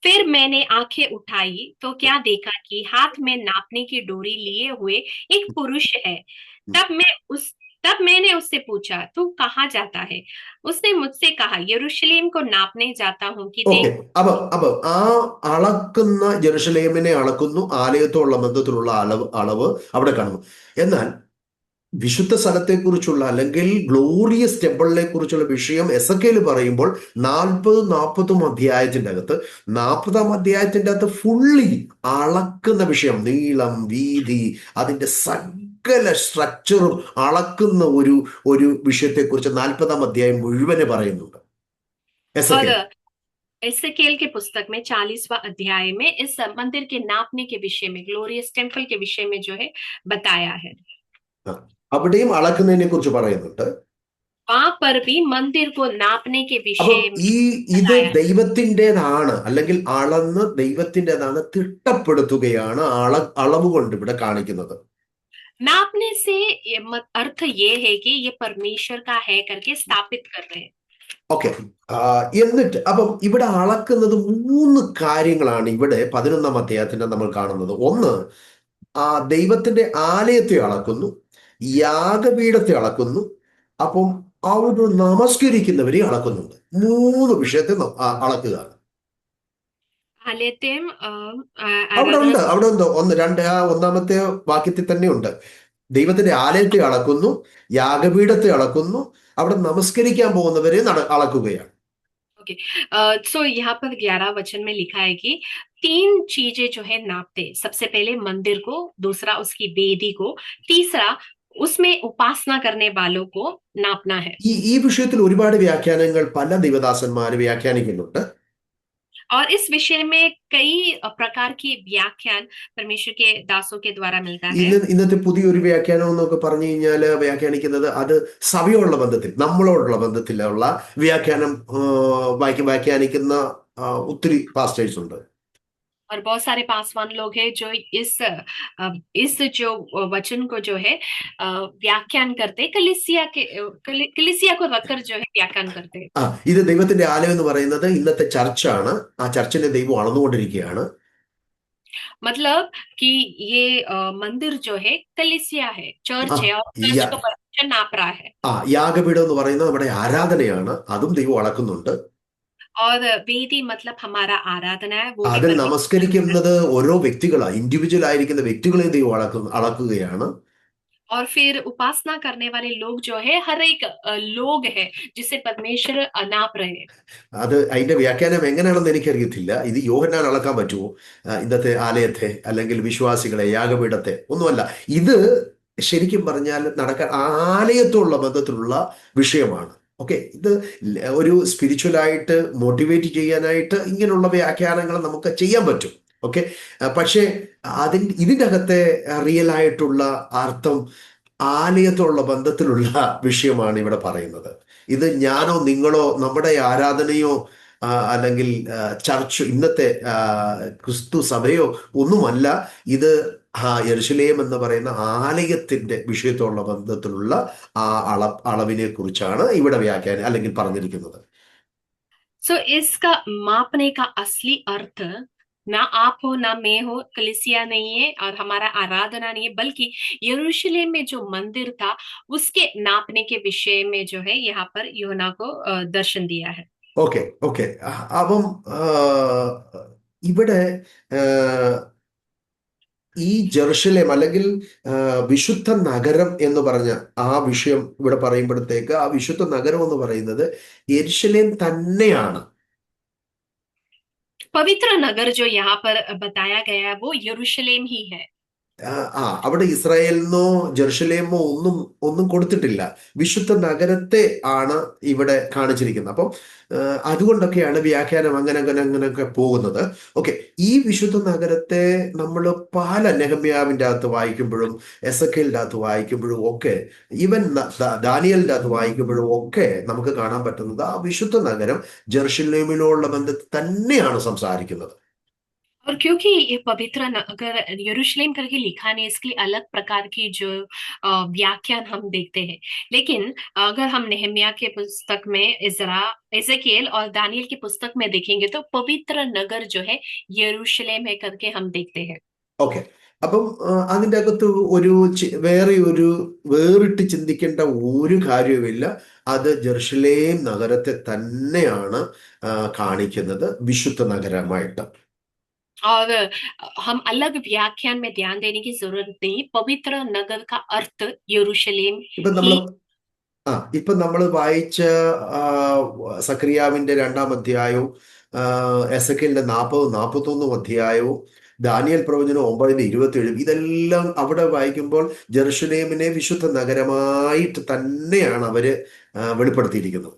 फिर मैंने आंखें उठाई तो क्या देखा कि हाथ में नापने की डोरी लिए हुए एक पुरुष है। तब मैं उस तब मैंने उससे पूछा, तू कहाँ जाता है? उसने मुझसे कहा, यरूशलेम को नापने जाता हूँ कि ഓക്കെ. देख। അപ്പൊ ആ അളക്കുന്ന ജെറുസലേമിനെ അളക്കുന്നു, ആലയത്തോടുള്ള ബന്ധത്തിലുള്ള അളവ് അവിടെ കാണുന്നു. എന്നാൽ വിശുദ്ധ സ്ഥലത്തെക്കുറിച്ചുള്ള അല്ലെങ്കിൽ ഗ്ലോറിയസ് ടെമ്പിളിനെ കുറിച്ചുള്ള വിഷയം എസക്കേൽ പറയുമ്പോൾ 40 അധ്യായത്തിന്റെ അകത്ത് 40 അധ്യായത്തിന്റെ അകത്ത് ഫുള്ളി അളക്കുന്ന വിഷയം, നീളം, വീതി, അതിന്റെ സകല സ്ട്രക്ചറും അളക്കുന്ന ഒരു ഒരു വിഷയത്തെക്കുറിച്ച് 40 അധ്യായം മുഴുവന് പറയുന്നുണ്ട് और എസക്കേൽ. एसेकिएल के पुस्तक में 40वां अध्याय में इस मंदिर के नापने के विषय में, ग्लोरियस टेम्पल के विषय में जो है बताया है। അവിടെയും അളക്കുന്നതിനെ കുറിച്ച് പറയുന്നുണ്ട്. वहां पर भी मंदिर को नापने के അപ്പം विषय में ഇത് बताया है। ദൈവത്തിൻ്റെതാണ്, അല്ലെങ്കിൽ അളന്ന് ദൈവത്തിൻ്റെതാണ്, തിട്ടപ്പെടുത്തുകയാണ് അളവ് കൊണ്ട് ഇവിടെ കാണിക്കുന്നത്. नापने से अर्थ ये है कि ये परमेश्वर का है करके स्थापित कर रहे हैं। ഓക്കെ. എന്നിട്ട് അപ്പം ഇവിടെ അളക്കുന്നത് 3 കാര്യങ്ങളാണ് ഇവിടെ 11 അധ്യായത്തിന്റെ നമ്മൾ കാണുന്നത്. ഒന്ന്, ദൈവത്തിന്റെ ആലയത്തെ അളക്കുന്നു, യാഗപീഠത്തെ അളക്കുന്നു, അപ്പം അവിടെ നമസ്കരിക്കുന്നവരെ അളക്കുന്നുണ്ട്. 3 വിഷയത്തെ അളക്കുക. आलेतेम അവിടെ आराधना ഉണ്ട്, അവിടെ ഉണ്ട്. ഒന്ന്, രണ്ട്, ഒന്നാമത്തെ വാക്യത്തിൽ തന്നെ ഉണ്ട്. ദൈവത്തിന്റെ ആലയത്തെ അളക്കുന്നു, യാഗപീഠത്തെ അളക്കുന്നു, അവിടെ നമസ്കരിക്കാൻ പോകുന്നവരെ അളക്കുകയാണ്. ओके। सो यहाँ पर 11 वचन में लिखा है कि 3 चीजें जो है नापते। सबसे पहले मंदिर को, दूसरा उसकी वेदी को, तीसरा उसमें उपासना करने वालों को नापना है। ഈ വിഷയത്തിൽ ഒരുപാട് വ്യാഖ്യാനങ്ങൾ പല ദൈവദാസന്മാര് വ്യാഖ്യാനിക്കുന്നുണ്ട്. और इस विषय में कई प्रकार की व्याख्यान परमेश्वर के दासों के द्वारा मिलता है। ഇന്നത്തെ പുതിയൊരു വ്യാഖ്യാനം എന്നൊക്കെ പറഞ്ഞു കഴിഞ്ഞാൽ വ്യാഖ്യാനിക്കുന്നത് അത് സഭയോടുള്ള ബന്ധത്തിൽ, നമ്മളോടുള്ള ബന്ധത്തിലുള്ള വ്യാഖ്യാനം വ്യാഖ്യാനിക്കുന്ന ഒത്തിരി പാസ്റ്റേഴ്സ് ഉണ്ട്. और बहुत सारे पासवान लोग हैं जो इस जो वचन को जो है व्याख्यान करते, कलीसिया को रखकर जो है व्याख्यान करते। ഇത് ദൈവത്തിന്റെ ആലയം എന്ന് പറയുന്നത് ഇന്നത്തെ ചർച്ചാണ്. ആ ചർച്ചിനെ ദൈവം അളന്നുകൊണ്ടിരിക്കുകയാണ്. मतलब कि ये मंदिर जो है कलीसिया है, चर्च है, और चर्च को परमेश्वर नाप रहा है। യാഗപീഠം എന്ന് പറയുന്നത് നമ്മുടെ ആരാധനയാണ്, അതും ദൈവം അളക്കുന്നുണ്ട്. और वेदी मतलब हमारा आराधना है, वो അതിൽ भी നമസ്കരിക്കുന്നത് ഓരോ വ്യക്തികളാണ്, ഇൻഡിവിജ്വൽ ആയിരിക്കുന്ന വ്യക്തികളെ ദൈവം അളക്കുകയാണ്. और फिर उपासना करने वाले लोग जो है हर एक लोग है जिसे परमेश्वर नाप रहे हैं। അത് അതിന്റെ വ്യാഖ്യാനം എങ്ങനെയാണെന്ന് എനിക്കറിയത്തില്ല. ഇത് യോഹന്നാൻ അളക്കാൻ പറ്റുമോ ഇന്നത്തെ ആലയത്തെ, അല്ലെങ്കിൽ വിശ്വാസികളെ, യാഗപീഠത്തെ? ഒന്നുമല്ല. ഇത് ശരിക്കും പറഞ്ഞാൽ നടക്കാൻ ആലയത്തോടുള്ള ബന്ധത്തിലുള്ള വിഷയമാണ്. ഓക്കെ. ഇത് ഒരു സ്പിരിച്വലായിട്ട് മോട്ടിവേറ്റ് ചെയ്യാനായിട്ട് ഇങ്ങനെയുള്ള വ്യാഖ്യാനങ്ങൾ നമുക്ക് ചെയ്യാൻ പറ്റും. ഓക്കെ. പക്ഷേ ഇതിൻ്റെ അകത്തെ റിയൽ ആയിട്ടുള്ള അർത്ഥം ആലയത്തോടുള്ള ബന്ധത്തിലുള്ള വിഷയമാണ് ഇവിടെ പറയുന്നത്. ഇത് ഞാനോ നിങ്ങളോ നമ്മുടെ ആരാധനയോ അല്ലെങ്കിൽ ചർച്ച്, ഇന്നത്തെ ക്രിസ്തു സഭയോ ഒന്നുമല്ല. ഇത് യെരുശലേം എന്ന് പറയുന്ന ആലയത്തിന്റെ വിഷയത്തോടുള്ള ബന്ധത്തിലുള്ള ആ അളവിനെ കുറിച്ചാണ് ഇവിടെ വ്യാഖ്യാനം അല്ലെങ്കിൽ പറഞ്ഞിരിക്കുന്നത്. सो इसका मापने का असली अर्थ ना आप हो, ना मैं हो, कलीसिया नहीं है और हमारा आराधना नहीं है, बल्कि यरूशलेम में जो मंदिर था उसके नापने के विषय में जो है यहाँ पर यूहन्ना को दर्शन दिया है। ഓക്കെ. ഓക്കെ. അപ്പം ഇവിടെ ഈ ജെറുസലേം അല്ലെങ്കിൽ വിശുദ്ധ നഗരം എന്ന് പറഞ്ഞ ആ വിഷയം ഇവിടെ പറയുമ്പോഴത്തേക്ക്, ആ വിശുദ്ധ നഗരം എന്ന് പറയുന്നത് യെരുശലേം തന്നെയാണ്. पवित्र नगर जो यहाँ पर बताया गया है वो यरूशलेम ही है। അവിടെ ഇസ്രായേലിനോ ജെറുസലേമോ ഒന്നും കൊടുത്തിട്ടില്ല. വിശുദ്ധ നഗരത്തെ ആണ് ഇവിടെ കാണിച്ചിരിക്കുന്നത്. അപ്പം അതുകൊണ്ടൊക്കെയാണ് വ്യാഖ്യാനം അങ്ങനെയൊക്കെ പോകുന്നത്. ഓക്കെ. ഈ വിശുദ്ധ നഗരത്തെ നമ്മൾ പല നെഹമ്യാവിൻ്റെ അകത്ത് വായിക്കുമ്പോഴും എസക്കേലിൻ്റെ അകത്ത് വായിക്കുമ്പോഴും ഒക്കെ, ഈവൻ ദാനിയലിൻ്റെ അകത്ത് വായിക്കുമ്പോഴും ഒക്കെ നമുക്ക് കാണാൻ പറ്റുന്നത് ആ വിശുദ്ധ നഗരം ജെറുസലേമിനോടുള്ള ബന്ധത്തിൽ തന്നെയാണ് സംസാരിക്കുന്നത്. और क्योंकि ये पवित्र नगर यरूशलेम करके लिखा नहीं, इसके लिए अलग प्रकार की जो व्याख्यान हम देखते हैं। लेकिन अगर हम नेहम्या के पुस्तक में इजरा, एजेकिएल और दानियल की पुस्तक में देखेंगे तो पवित्र नगर जो है यरूशलेम है करके हम देखते हैं। ഓക്കെ. അപ്പം അതിൻ്റെ അകത്ത് ഒരു വേറെ ഒരു വേറിട്ട് ചിന്തിക്കേണ്ട ഒരു കാര്യവുമില്ല. അത് ജെറുസലേം നഗരത്തെ തന്നെയാണ് കാണിക്കുന്നത് വിശുദ്ധ നഗരമായിട്ട്. और हम अलग व्याख्यान में ध्यान देने की जरूरत नहीं, पवित्र नगर का अर्थ यरूशलेम ഇപ്പം നമ്മൾ ही। ഇപ്പം നമ്മൾ വായിച്ച ആ, സക്രിയാവിന്റെ 2-ാം അധ്യായവും എസെക്കിയേലിന്റെ 40-41 അധ്യായവും ദാനിയേൽ പ്രവചനം 9-27 ഇതെല്ലാം അവിടെ വായിക്കുമ്പോൾ ജെറുസലേമിനെ വിശുദ്ധ നഗരമായിട്ട് തന്നെയാണ് അവര് വെളിപ്പെടുത്തിയിരിക്കുന്നത്.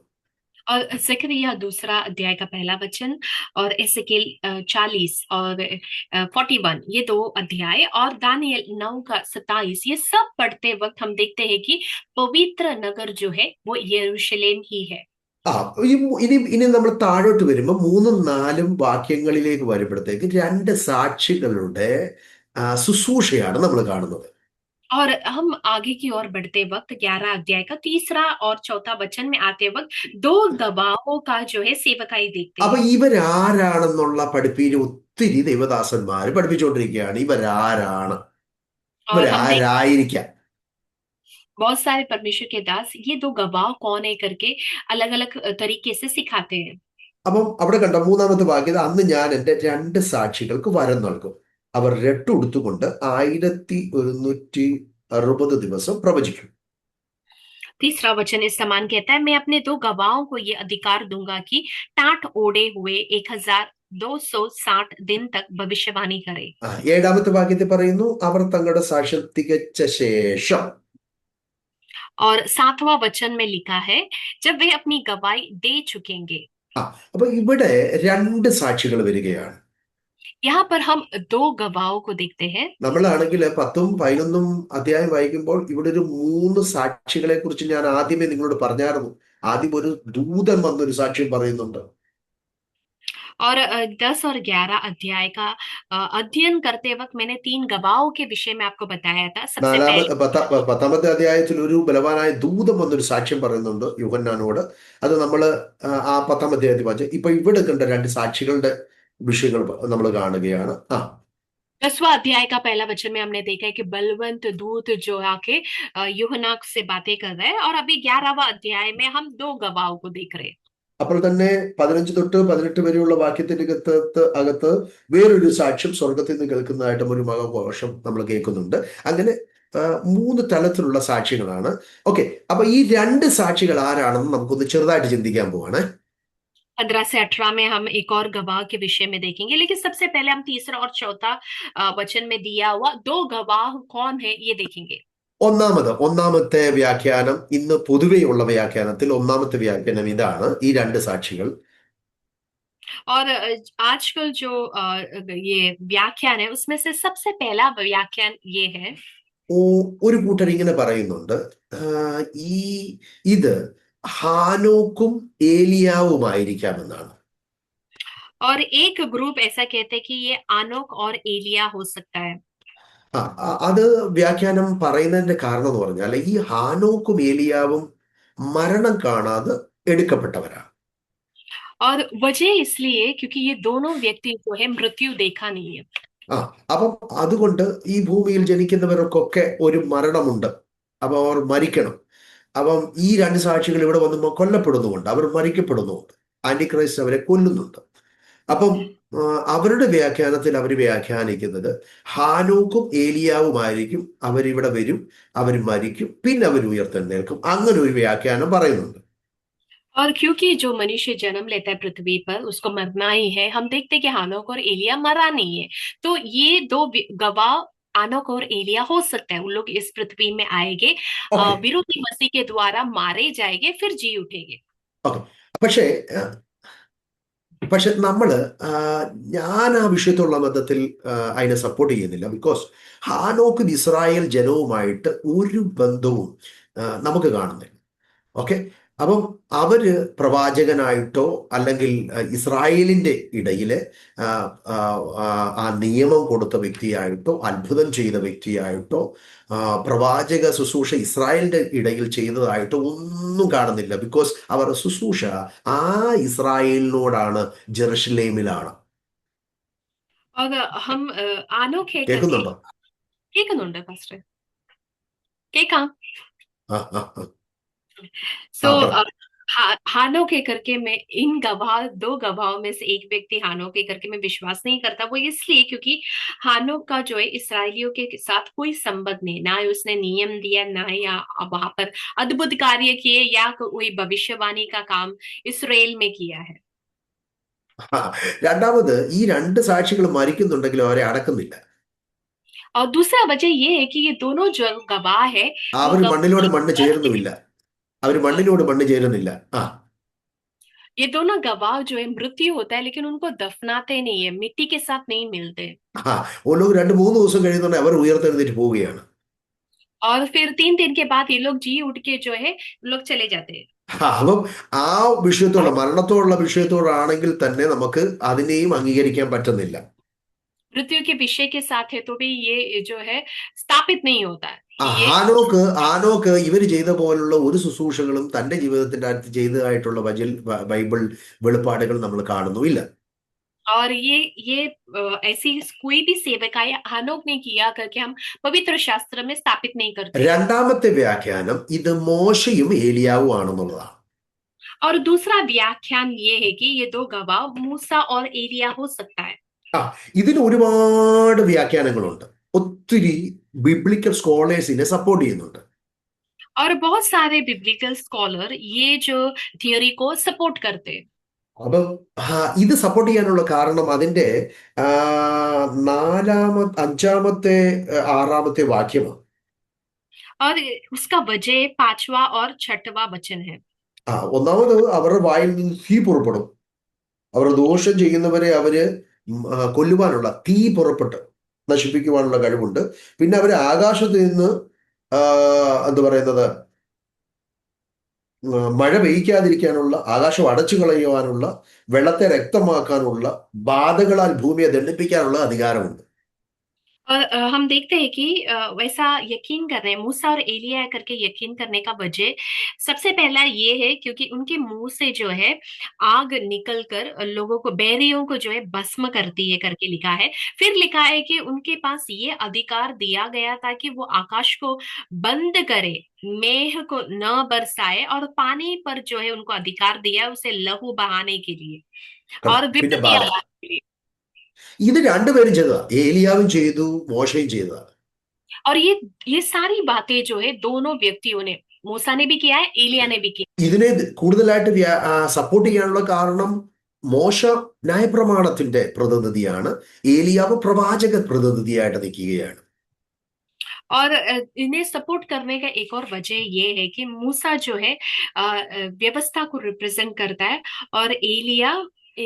और जकरिया 2 अध्याय का पहला वचन और एसेकिएल 40 और 41, ये 2 अध्याय, और दानियल 9 का 27, ये सब पढ़ते वक्त हम देखते हैं कि पवित्र नगर जो है वो यरूशलेम ही है। ആ ഇനി നമ്മൾ താഴോട്ട് വരുമ്പോൾ 3-4 വാക്യങ്ങളിലേക്ക് വരുമ്പോഴത്തേക്ക് 2 സാക്ഷികളുടെ ശുശ്രൂഷയാണ് നമ്മൾ കാണുന്നത്. और हम आगे की ओर बढ़ते वक्त 11 अध्याय का 3 और 4 वचन में आते वक्त 2 गवाहों का जो है सेवकाई देखते അപ്പൊ हैं। ഇവരാരാണെന്നുള്ള പഠിപ്പീര് ഒത്തിരി ദൈവദാസന്മാര് പഠിപ്പിച്ചുകൊണ്ടിരിക്കുകയാണ്. ഇവരാരാണ്, और हम देख ഇവരാരായിരിക്കാം. बहुत सारे परमेश्वर के दास ये 2 गवाह कौन है करके अलग अलग तरीके से सिखाते हैं। അപ്പം അവിടെ കണ്ട 3-ാമത്തെ വാക്യം, അന്ന് ഞാൻ എൻ്റെ 2 സാക്ഷികൾക്ക് വരം നൽകും, അവർ രട്ടുടുത്തുകൊണ്ട് 1160 ദിവസം പ്രവചിക്കും. 3 वचन इस समान कहता है, मैं अपने 2 गवाहों को ये अधिकार दूंगा कि टाट ओढ़े हुए 1260 दिन तक भविष्यवाणी करे। 7-ാമത്തെ വാക്യത്തിൽ പറയുന്നു, അവർ തങ്ങളുടെ സാക്ഷ്യം തികച്ച ശേഷം. और 7वां वचन में लिखा है, जब वे अपनी गवाही दे चुकेंगे। അപ്പൊ ഇവിടെ 2 സാക്ഷികൾ വരികയാണ്. यहाँ पर हम 2 गवाहों को देखते हैं। നമ്മളാണെങ്കിൽ 10-11 അധ്യായം വായിക്കുമ്പോൾ ഇവിടെ ഒരു 3 സാക്ഷികളെ കുറിച്ച് ഞാൻ ആദ്യമേ നിങ്ങളോട് പറഞ്ഞായിരുന്നു. ആദ്യം ഒരു ദൂതൻ വന്നൊരു സാക്ഷ്യം പറയുന്നുണ്ട്. और 10 और 11 अध्याय का अध्ययन करते वक्त मैंने 3 गवाहों के विषय में आपको बताया था। सबसे पहले 10-ാമത്തെ അധ്യായത്തിൽ ഒരു ബലവാനായ ദൂതൻ വന്നൊരു സാക്ഷ്യം പറയുന്നുണ്ട് യോഹന്നാനോട്. അത് നമ്മൾ ആ 10-ാം അധ്യായത്തിൽ വായിച്ചു. ഇപ്പൊ ഇവിടെ കണ്ട 2 സാക്ഷികളുടെ വിഷയങ്ങൾ നമ്മൾ കാണുകയാണ്. 10वां अध्याय का पहला वचन में हमने देखा है कि बलवंत दूत जो आके यूहन्ना से बातें कर रहा है, और अभी 11वां अध्याय में हम 2 गवाहों को देख रहे हैं। അപ്പോൾ തന്നെ 15-18 വരെയുള്ള വാക്യത്തിന്റെ അകത്ത് വേറൊരു സാക്ഷ്യം സ്വർഗത്തിൽ നിന്ന് കേൾക്കുന്നതായിട്ടും ഒരു മഹാഘോഷം നമ്മൾ കേൾക്കുന്നുണ്ട്. അങ്ങനെ 3 തലത്തിലുള്ള സാക്ഷികളാണ്. ഓക്കെ, അപ്പൊ ഈ 2 സാക്ഷികൾ ആരാണെന്ന് നമുക്കൊന്ന് ചെറുതായിട്ട് ചിന്തിക്കാൻ പോവാണ്. 15 से 18 में हम एक और गवाह के विषय में देखेंगे, लेकिन सबसे पहले हम 3 और 4 वचन में दिया हुआ 2 गवाह कौन है ये देखेंगे। ഒന്നാമത്തെ വ്യാഖ്യാനം, ഇന്ന് പൊതുവെയുള്ള വ്യാഖ്യാനത്തിൽ ഒന്നാമത്തെ വ്യാഖ്യാനം ഇതാണ്, ഈ 2 സാക്ഷികൾ. और आजकल जो ये व्याख्यान है उसमें से सबसे पहला व्याख्यान ये है। ഒരു കൂട്ടർ ഇങ്ങനെ പറയുന്നുണ്ട്, ഈ ഇത് ഹാനോക്കും ഏലിയാവുമായിരിക്കാമെന്നാണ്. और एक ग्रुप ऐसा कहते हैं कि ये आनोक और एलिया हो सकता है। അത് വ്യാഖ്യാനം പറയുന്നതിന്റെ കാരണം എന്ന് പറഞ്ഞാൽ ഈ ഹാനോക്കും ഏലിയാവും മരണം കാണാതെ എടുക്കപ്പെട്ടവരാണ്. और वजह इसलिए क्योंकि ये दोनों व्यक्ति जो है मृत्यु देखा नहीं है। അപ്പം അതുകൊണ്ട് ഈ ഭൂമിയിൽ ജനിക്കുന്നവർക്കൊക്കെ ഒരു മരണമുണ്ട്. അപ്പം അവർ മരിക്കണം. അപ്പം ഈ 2 സാക്ഷികൾ ഇവിടെ വന്നുമ്പോൾ കൊല്ലപ്പെടുന്നുമുണ്ട്, അവർ മരിക്കപ്പെടുന്നുമുണ്ട്, ആന്റിക്രൈസ്റ്റ് അവരെ കൊല്ലുന്നുണ്ട്. അപ്പം അവരുടെ വ്യാഖ്യാനത്തിൽ അവർ വ്യാഖ്യാനിക്കുന്നത് ഹാനോക്കും ഏലിയാവുമായിരിക്കും, അവരിവിടെ വരും, അവർ മരിക്കും, പിന്നെ അവർ ഉയർത്തെഴുന്നേൽക്കും. അങ്ങനെ ഒരു വ്യാഖ്യാനം പറയുന്നുണ്ട്. और क्योंकि जो मनुष्य जन्म लेता है पृथ्वी पर उसको मरना ही है, हम देखते हैं कि हानोक और एलिया मरा नहीं है, तो ये 2 गवाह आनोक और एलिया हो सकता है। उन लोग इस पृथ्वी में आएंगे, ഓക്കെ विरोधी मसीह के द्वारा मारे जाएंगे, फिर जी उठेंगे। ഓക്കെ പക്ഷേ പക്ഷെ നമ്മള് ഞാൻ ആ വിഷയത്തിലുള്ള ബന്ധത്തിൽ അതിനെ സപ്പോർട്ട് ചെയ്യുന്നില്ല. ബിക്കോസ് ഹാനോക്കും ഇസ്രായേൽ ജനവുമായിട്ട് ഒരു ബന്ധവും നമുക്ക് കാണുന്നില്ല. ഓക്കെ, അപ്പം അവര് പ്രവാചകനായിട്ടോ അല്ലെങ്കിൽ ഇസ്രായേലിന്റെ ഇടയിലെ ആ, ആ, ആ ആ നിയമം കൊടുത്ത വ്യക്തിയായിട്ടോ അത്ഭുതം ചെയ്ത വ്യക്തിയായിട്ടോ ആ, പ്രവാചക ശുശ്രൂഷ ഇസ്രായേലിന്റെ ഇടയിൽ ചെയ്തതായിട്ടോ ഒന്നും കാണുന്നില്ല. ബിക്കോസ് അവരുടെ ശുശ്രൂഷ ആ ഇസ്രായേലിനോടാണ്, ജെറുസലേമിലാണ്. और हम अनोखे करके കേൾക്കുന്നുണ്ടോ? കേൾക്കുന്നുണ്ട് പാസ്റ്റർ, കേൾക്കാം. ആ ആ ആ सो ആ പറ. हानो के करके मैं इन गवाह, दो गवाहों में से एक व्यक्ति हानो के करके मैं विश्वास नहीं करता। वो इसलिए क्योंकि हानो का जो है इसराइलियों के साथ कोई संबंध नहीं, ना ही उसने नियम दिया, ना ही वहां पर अद्भुत कार्य किए या कोई भविष्यवाणी का काम इसराइल में किया है. ആ, രണ്ടാമത് ഈ രണ്ട് സാക്ഷികൾ മരിക്കുന്നുണ്ടെങ്കിലും അവരെ അടക്കുന്നില്ല. और दूसरा वजह ये है कि ये दोनों जो गवाह है वो അവർ മണ്ണിനോട് മണ്ണ് गवाह, ചേരുന്നുമില്ല. അവർ മണ്ണിനോട് മണ്ണ് ചേരുന്നില്ല. ആ ये दोनों गवाह जो है मृत्यु होता है लेकिन उनको दफनाते नहीं है, मिट्टी के साथ नहीं मिलते. ആ ഓരോ 2-3 ദിവസം കഴിയുന്നുണ്ടെങ്കിൽ അവർ ഉയർത്തെഴുന്നേറ്റ് പോവുകയാണ്. और फिर 3 दिन के बाद ये लोग जी उठ के जो है लोग चले जाते हैं. അപ്പം ആ വിഷയത്തോടുള്ള മരണത്തോടുള്ള വിഷയത്തോടാണെങ്കിൽ തന്നെ നമുക്ക് അതിനെയും അംഗീകരിക്കാൻ പറ്റുന്നില്ല. मृत्यु के विषय के साथ है तो भी ये जो है स्थापित नहीं होता है ആ कि ये. ആനോക്ക് ഇവര് ചെയ്ത പോലുള്ള ഒരു ശുശ്രൂഷകളും തന്റെ ജീവിതത്തിന്റെ അടുത്ത് ചെയ്തതായിട്ടുള്ള ബൈബിൾ വെളിപ്പാടുകൾ നമ്മൾ കാണുന്നുമില്ല. और ये ऐसी कोई भी सेवकाई हनोक ने किया करके हम पवित्र शास्त्र में स्थापित नहीं करते. രണ്ടാമത്തെ വ്യാഖ്യാനം ഇത് മോശയും ഏലിയാവും ആണെന്നുള്ളതാണ്. और दूसरा व्याख्यान ये है कि ये दो गवाह मूसा और एलिया हो सकता है. ആ ഇതിന് ഒരുപാട് വ്യാഖ്യാനങ്ങളുണ്ട്. ഒത്തിരി ബിബ്ലിക്കൽ സ്കോളേഴ്സിനെ സപ്പോർട്ട് ചെയ്യുന്നുണ്ട്. और बहुत सारे बिब्लिकल स्कॉलर ये जो थियोरी को सपोर्ट करते हैं. അപ്പൊ ഇത് സപ്പോർട്ട് ചെയ്യാനുള്ള കാരണം അതിന്റെ ആ, അഞ്ചാമത്തെ 6-ാമത്തെ വാക്യമാണ്. और उसका वजह 5वां और 6वां वचन है. ഒന്നാമത് അവരുടെ വായിൽ നിന്ന് തീ പുറപ്പെടും. അവർ ദോഷം ചെയ്യുന്നവരെ അവര് കൊല്ലുവാനുള്ള തീ പുറപ്പെട്ട് നശിപ്പിക്കുവാനുള്ള കഴിവുണ്ട്. പിന്നെ അവര് ആകാശത്ത് നിന്ന് എന്താ പറയുന്നത്, മഴ പെയ്യ്ക്കാതിരിക്കാനുള്ള, ആകാശം അടച്ചു കളയുവാനുള്ള, വെള്ളത്തെ രക്തമാക്കാനുള്ള, ബാധകളാൽ ഭൂമിയെ ദണ്ഡിപ്പിക്കാനുള്ള അധികാരമുണ്ട്. और हम देखते हैं कि वैसा यकीन करने, मूसा और एलिया करके यकीन करने का वजह सबसे पहला ये है क्योंकि उनके मुंह से जो है आग निकल कर लोगों को, बैरियों को जो है भस्म करती है करके लिखा है. फिर लिखा है कि उनके पास ये अधिकार दिया गया था कि वो आकाश को बंद करे, मेघ को न बरसाए, और पानी पर जो है उनको अधिकार दिया उसे लहू बहाने के लिए और പിന്നെ विपत्ति ബാധ. आने के लिए. ഇത് രണ്ടുപേരും ചെയ്തതാ. ഏലിയാവും ചെയ്തു, മോശയും ചെയ്തതാണ്. और ये सारी बातें जो है दोनों व्यक्तियों ने, मूसा ने भी किया है, एलिया ने भी किया. ഇതിനെ കൂടുതലായിട്ട് സപ്പോർട്ട് ചെയ്യാനുള്ള കാരണം മോശ ന്യായപ്രമാണത്തിന്റെ പ്രതിനിധിയാണ്, ഏലിയാവ് പ്രവാചക പ്രതിനിധിയായിട്ട് നിൽക്കുകയാണ്. और इन्हें सपोर्ट करने का एक और वजह ये है कि मूसा जो है व्यवस्था को रिप्रेजेंट करता है और एलिया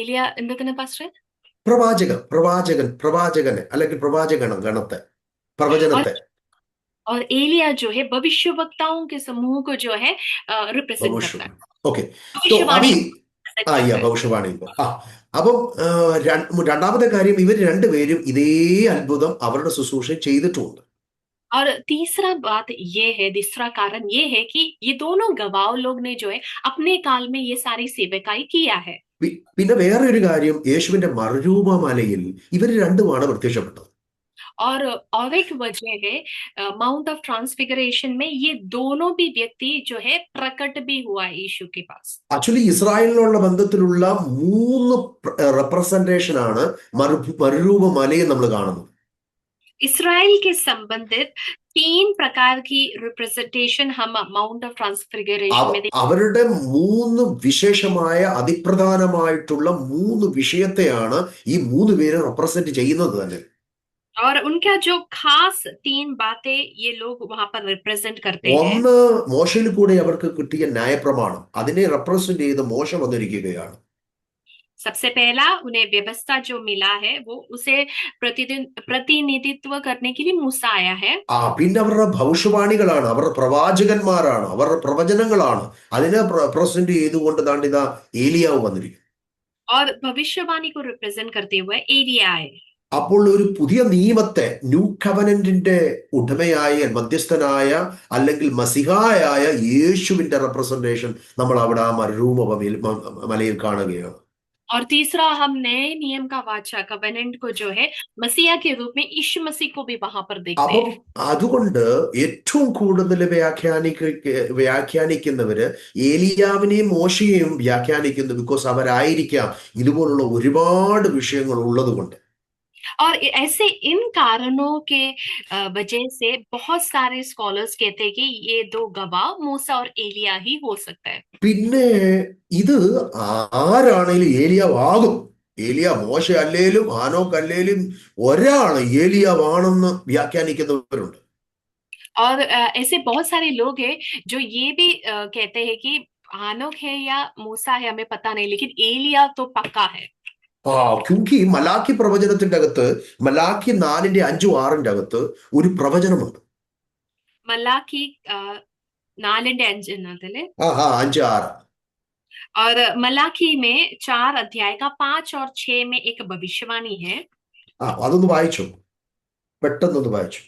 एलिया എന്തൊക്കെ പാസ്റ്റർ? പ്രവാചകനെ അല്ലെങ്കിൽ ഗണത്തെ, और പ്രവചനത്തെ. और एलिया जो है भविष्यवक्ताओं के समूह को जो है रिप्रेजेंट करता है. ഓക്കെ. भविष्यवाणी ഭവിഷ്യവാണി. അപ്പം രണ്ടാമത്തെ കാര്യം, ഇവർ രണ്ടുപേരും ഇതേ അത്ഭുതം അവരുടെ ശുശ്രൂഷ ചെയ്തിട്ടുമുണ്ട്. और तीसरा बात ये है, तीसरा कारण ये है कि ये दोनों गवाह लोग ने जो है अपने काल में ये सारी सेवकाई किया है. പിന്നെ വേറെ ഒരു കാര്യം, യേശുവിന്റെ മറുരൂപമലയിൽ ഇവർ രണ്ടുമാണ് പ്രത്യക്ഷപ്പെട്ടത്. और एक वजह है माउंट ऑफ ट्रांसफिगरेशन में ये दोनों भी व्यक्ति जो है प्रकट भी हुआ है यीशु के पास. ആക്ച്വലി ഇസ്രായേലിനുള്ള ബന്ധത്തിലുള്ള 3 റെപ്രസെന്റേഷൻ ആണ് മറുരൂപമലയിൽ നമ്മൾ കാണുന്നത്. इसराइल के संबंधित 3 प्रकार की रिप्रेजेंटेशन हम माउंट ऑफ ट्रांसफिगरेशन में देखते हैं. അവരുടെ 3 വിശേഷമായ അതിപ്രധാനമായിട്ടുള്ള 3 വിഷയത്തെയാണ് ഈ 3 പേര് റെപ്രസെന്റ് ചെയ്യുന്നത് തന്നെ. और उनका जो खास 3 बातें ये लोग वहां पर रिप्रेजेंट करते हैं. ഒന്ന്, മോശയിൽ കൂടെ അവർക്ക് കിട്ടിയ ന്യായപ്രമാണം, അതിനെ റെപ്രസെന്റ് ചെയ്ത് മോശ വന്നിരിക്കുകയാണ്. सबसे पहला उन्हें व्यवस्था जो मिला है वो उसे प्रतिदिन प्रतिनिधित्व करने के लिए मूसा आया है। പിന്നെ അവരുടെ ഭവിഷ്യവാണികളാണ്, അവരുടെ പ്രവാചകന്മാരാണ്, അവരുടെ പ്രവചനങ്ങളാണ് അതിനെ പ്രസന്റ് ചെയ്തുകൊണ്ട് താണ്ട് ഇതാ ഏലിയാവ് വന്നിരിക്കും. और भविष्यवाणी को रिप्रेजेंट करते हुए एलिया आए। അപ്പോൾ ഒരു പുതിയ നിയമത്തെ, ന്യൂ കവനന്റിന്റെ ഉടമയായ, മധ്യസ്ഥനായ, അല്ലെങ്കിൽ മസിഹായായ യേശുവിന്റെ റെപ്രസെന്റേഷൻ നമ്മൾ അവിടെ ആ മരുഭൂമി മലയിൽ കാണുകയാണ്. और तीसरा हम नए नियम का वाचा कवेनेंट को जो है मसीहा के रूप में यीशु मसीह को भी वहां पर देखते അപ്പം हैं। അതുകൊണ്ട് ഏറ്റവും കൂടുതൽ വ്യാഖ്യാനിക്കുന്നവര് ഏലിയാവിനെയും മോശയെയും വ്യാഖ്യാനിക്കുന്നു. ബിക്കോസ് അവരായിരിക്കാം ഇതുപോലുള്ള ഒരുപാട് വിഷയങ്ങൾ ഉള്ളത് കൊണ്ട്. और ऐसे इन कारणों के वजह से बहुत सारे स्कॉलर्स कहते हैं कि ये दो गवाह मूसा और एलिया ही हो सकता है। പിന്നെ ഇത് ആരാണേലും ഏലിയാവാകും. ഏലിയ മോശ അല്ലേലും ഹാനോക്ക് അല്ലേലും ഒരാള് ഏലിയാവാണെന്ന് വ്യാഖ്യാനിക്കുന്നവരുണ്ട്. और ऐसे बहुत सारे लोग हैं जो ये भी कहते हैं कि हानोक है या मूसा है हमें पता नहीं, लेकिन एलिया तो पक्का है। ക്യൂങ്കി മലാക്കി പ്രവചനത്തിന്റെ അകത്ത്, മലാക്കി 4-ന്റെ 5-ഉം 6-ന്റെ അകത്ത് ഒരു പ്രവചനമുണ്ട്. മലാക്കി 4-ന്റെ 5 എന്നതില് 5, 6. और मलाकी में 4 अध्याय का 5 और 6 में एक भविष्यवाणी है। അതൊന്ന് വായിച്ചു, പെട്ടെന്നൊന്ന് വായിച്ചു.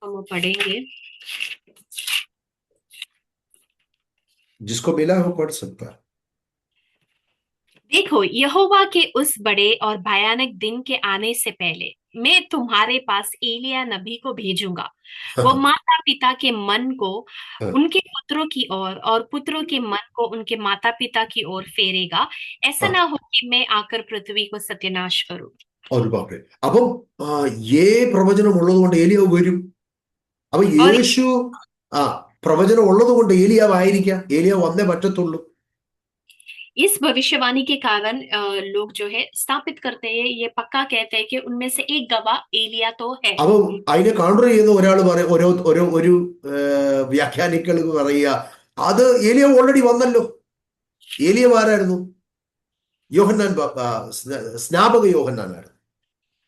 हम पढ़ेंगे। जिसको मिला है वो पढ़ सकता है. देखो, यहोवा के उस बड़े और भयानक दिन के आने से पहले मैं तुम्हारे पास एलिया नबी को भेजूंगा। वो माता पिता के मन को उनके पुत्रों की ओर और पुत्रों के मन को उनके माता पिता की ओर फेरेगा। ऐसा ना हो कि मैं आकर पृथ्वी को सत्यानाश करूं। ഒരു പാപ്പേ. അപ്പം പ്രവചനം ഉള്ളത് കൊണ്ട് ഏലിയാവ് വരും. അപ്പൊ और യേശു പ്രവചനം ഉള്ളത് കൊണ്ട് ഏലിയാവായിരിക്കാം. ഏലിയാവ് വന്നേ പറ്റത്തുള്ളൂ. इस भविष्यवाणी के कारण लोग जो है स्थापित करते हैं, ये पक्का कहते हैं कि उनमें से एक गवाह एलिया तो है। അപ്പൊ അതിനെ കൗണ്ടർ ചെയ്യുന്ന ഒരാൾ ഒരു വ്യാഖ്യാനികൾ പറയുക, അത് ഏലിയാവ് ഓൾറെഡി വന്നല്ലോ. ഏലിയാവ് ആരായിരുന്നു? യോഹന്നാൻ, സ്നാപക യോഹന്നാനായിരുന്നു.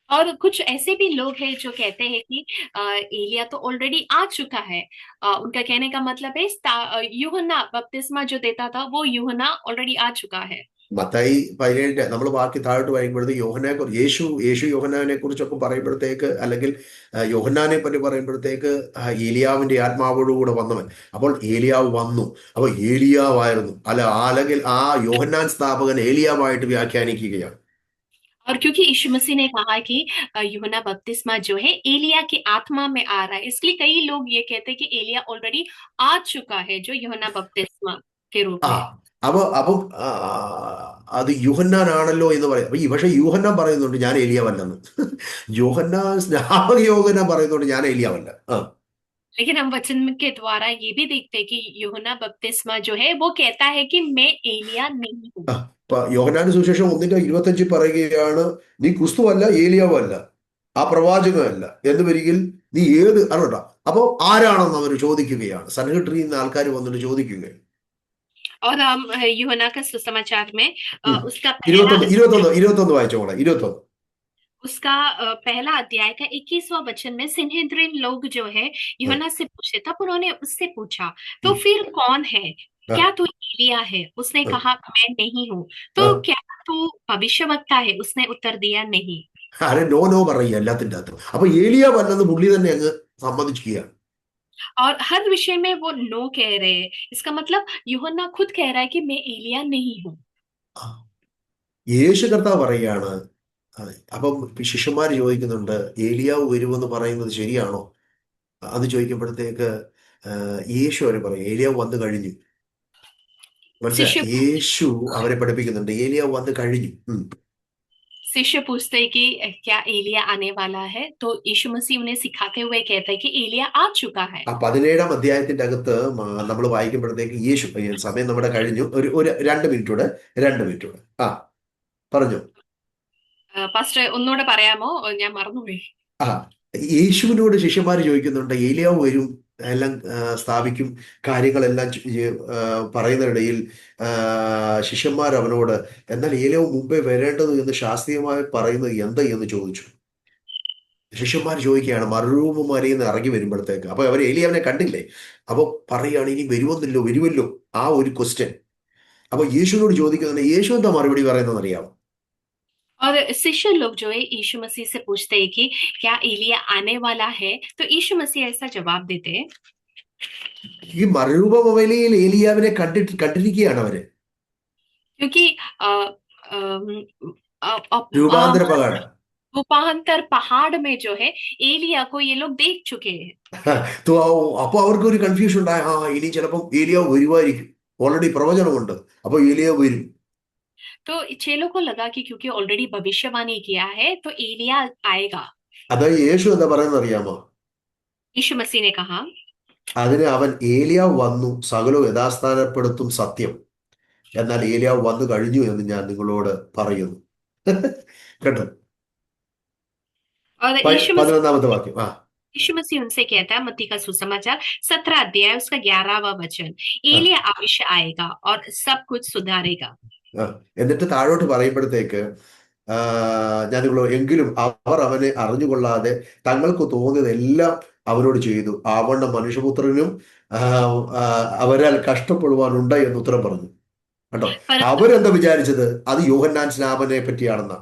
और कुछ ऐसे भी लोग हैं जो कहते हैं कि एलिया तो ऑलरेडी आ चुका है। उनका कहने का मतलब है यूहन्ना बपतिस्मा जो देता था वो यूहन्ना ऑलरेडी आ चुका है। മത്തായി 17 നമ്മൾ ബാക്കി താഴോട്ട് വായിക്കുമ്പോഴത്തേക്ക് യേശു യോഹന്നാനെ കുറിച്ചൊക്കെ പറയുമ്പോഴത്തേക്ക്, അല്ലെങ്കിൽ യോഹന്നാനെ പറ്റി പറയുമ്പോഴത്തേക്ക് ഏലിയാവിന്റെ ആത്മാവോടുകൂടെ വന്നവൻ. അപ്പോൾ ഏലിയാവ് വന്നു. അപ്പൊ ഏലിയാവായിരുന്നു അല്ലെങ്കിൽ ആ യോഹന്നാൻ സ്ഥാപകൻ ഏലിയാവായിട്ട് വ്യാഖ്യാനിക്കുകയാണ്. और क्योंकि यीशु मसीह ने कहा कि यूहन्ना बपतिस्मा जो है एलिया की आत्मा में आ रहा है, इसलिए कई लोग ये कहते हैं कि एलिया ऑलरेडी आ चुका है जो यूहन्ना बपतिस्मा के रूप में। അപ്പം അത് യൂഹന്നാനാണല്ലോ എന്ന് പറയും. അപ്പൊ പക്ഷെ യൂഹന്നാൻ പറയുന്നുണ്ട് ഞാൻ ഏലിയാവല്ലെന്ന്. സ്നാപക യോഹന്നാൻ പറയുന്നുണ്ട് ഞാൻ ഏലിയാവല്ല. लेकिन हम वचन के द्वारा ये भी देखते हैं कि यूहन्ना बपतिस्मा जो है वो कहता है कि मैं एलिया नहीं हूँ। യോഹന്നാന്റെ സുവിശേഷം 1:25 പറയുകയാണ്, നീ ക്രിസ്തു അല്ല, ഏലിയാവും അല്ല, ആ പ്രവാചകമല്ല എന്ന് വരികിൽ നീ ഏത് അറിയണ്ട. അപ്പൊ ആരാണെന്ന് അവർ ചോദിക്കുകയാണ്. സൻഹെദ്രീനിൽ നിന്ന് ആൾക്കാർ വന്നിട്ട് ചോദിക്കുകയാണ്. और हम यूहन्ना का सुसमाचार में उसका 21 വായിച്ചോളെ. 21 उसका पहला अध्याय का 21वां वचन में सिन्हेद्रिन लोग जो है यूहन्ना से पूछे, तब उन्होंने उससे पूछा तो फिर कौन है, क्या तू एलिया है? उसने कहा मैं नहीं हूँ। तो क्या तू भविष्यवक्ता है? उसने उत्तर दिया नहीं। നോ പറയുക എല്ലാത്തിൻ്റെ അകത്തും. അപ്പൊ ഏലിയാവല്ലെന്ന് പുള്ളി തന്നെ അങ്ങ് സമ്മതിക്കുകയാണ്. और हर विषय में वो नो कह रहे हैं। इसका मतलब यूहन्ना खुद कह रहा है कि मैं एलिया नहीं हूँ। യേശു കർത്താവ് പറയുകയാണ്. അപ്പം ശിഷ്യന്മാര് ചോദിക്കുന്നുണ്ട്, ഏലിയാവ് വരുമെന്ന് പറയുന്നത് ശരിയാണോ? അത് ചോദിക്കുമ്പോഴത്തേക്ക് യേശു അവരെ പറയും ഏലിയാവ് വന്നു കഴിഞ്ഞു. മനസ്സിലായി? യേശു അവരെ പഠിപ്പിക്കുന്നുണ്ട് ഏലിയാവ് വന്നു കഴിഞ്ഞു. शिष्य पूछते हैं कि क्या एलिया आने वाला है? तो यीशु मसीह उन्हें सिखाते हुए कहते हैं कि एलिया आ चुका है। 17-ാം അധ്യായത്തിന്റെ അകത്ത് നമ്മൾ വായിക്കുമ്പോഴത്തേക്ക് യേശു, സമയം നമ്മുടെ കഴിഞ്ഞു, ഒരു 2 മിനിറ്റൂടെ പറഞ്ഞു. പാസ്റ്റർ ഒന്നുകൂടെ പറയാമോ? ഞാൻ മറന്നുപോയി. യേശുവിനോട് ശിഷ്യന്മാർ ചോദിക്കുന്നുണ്ട് ഏലിയാവ് വരും എല്ലാം സ്ഥാപിക്കും, കാര്യങ്ങളെല്ലാം പറയുന്നതിനിടയിൽ ശിഷ്യന്മാർ അവനോട്, എന്നാൽ ഏലിയാവ് മുമ്പേ വരേണ്ടത് എന്ന് ശാസ്ത്രീയമായി പറയുന്നത് എന്താ എന്ന് ചോദിച്ചു. ശിഷ്യന്മാർ ചോദിക്കുകയാണ് മറുരൂപ മലയിൽ നിന്ന് ഇറങ്ങി വരുമ്പോഴത്തേക്ക്. അപ്പൊ അവർ ഏലിയാവിനെ കണ്ടില്ലേ, അപ്പൊ പറയുകയാണ് ഇനി വരുമല്ലോ ആ ഒരു ക്വസ്റ്റ്യൻ. അപ്പൊ യേശുവിനോട് ചോദിക്കുന്നതിന് യേശു എന്താ മറുപടി പറയുന്നത് അറിയാമോ? और शिष्य लोग जो है यीशु मसीह से पूछते हैं कि क्या एलिया आने वाला है, तो यीशु मसीह ऐसा जवाब देते हैं, ഈ മറുരൂപ മലയിൽ ഏലിയാവിനെ കണ്ടിരിക്കുകയാണ് അവര്. क्योंकि अ, अम, രൂപാന്തര പകരം. रूपांतर पहाड़ में जो है एलिया को ये लोग देख चुके हैं। അപ്പൊ അവർക്ക് ഒരു കൺഫ്യൂഷൻ ഉണ്ടായ, ഇനി ചിലപ്പം ഏലിയാവ് വരുമായിരിക്കും, ഓൾറെഡി പ്രവചനമുണ്ട്, അപ്പൊ ഏലിയാവ് വരും. तो चेलों को लगा कि क्योंकि ऑलरेडी भविष्यवाणी किया है तो एलिया आएगा। അതായത് യേശു എന്താ പറയുന്നത് അറിയാമോ? यीशु मसीह ने कहा, അതിന് അവൻ, ഏലിയാവ് വന്നു സകലവും യഥാസ്ഥാനപ്പെടുത്തും സത്യം, എന്നാൽ ഏലിയാവ് വന്നു കഴിഞ്ഞു എന്ന് ഞാൻ നിങ്ങളോട് പറയുന്നു. കേട്ടോ, और यीशु मसीह 11ാമത്തെ വാക്യം. यीशु मसीह उनसे कहता है, मत्ती का सुसमाचार 17 अध्याय उसका 11वां वचन, ആ एलिया अवश्य आएगा और सब कुछ सुधारेगा। ആ എന്നിട്ട് താഴോട്ട് പറയുമ്പോഴത്തേക്ക് ഞാൻ നിങ്ങളോ, എങ്കിലും അവർ അവനെ അറിഞ്ഞുകൊള്ളാതെ തങ്ങൾക്ക് തോന്നിയതെല്ലാം അവനോട് ചെയ്തു, ആവണ്ണം മനുഷ്യപുത്രനും ആ, ആ, അവരാൽ കഷ്ടപ്പെടുവാനുണ്ട് എന്ന് ഉത്തരം പറഞ്ഞു. കേട്ടോ, परंतु അവരെന്താ വിചാരിച്ചത്? അത് യോഹന്നാൻ സ്നാപനെ പറ്റിയാണെന്നാ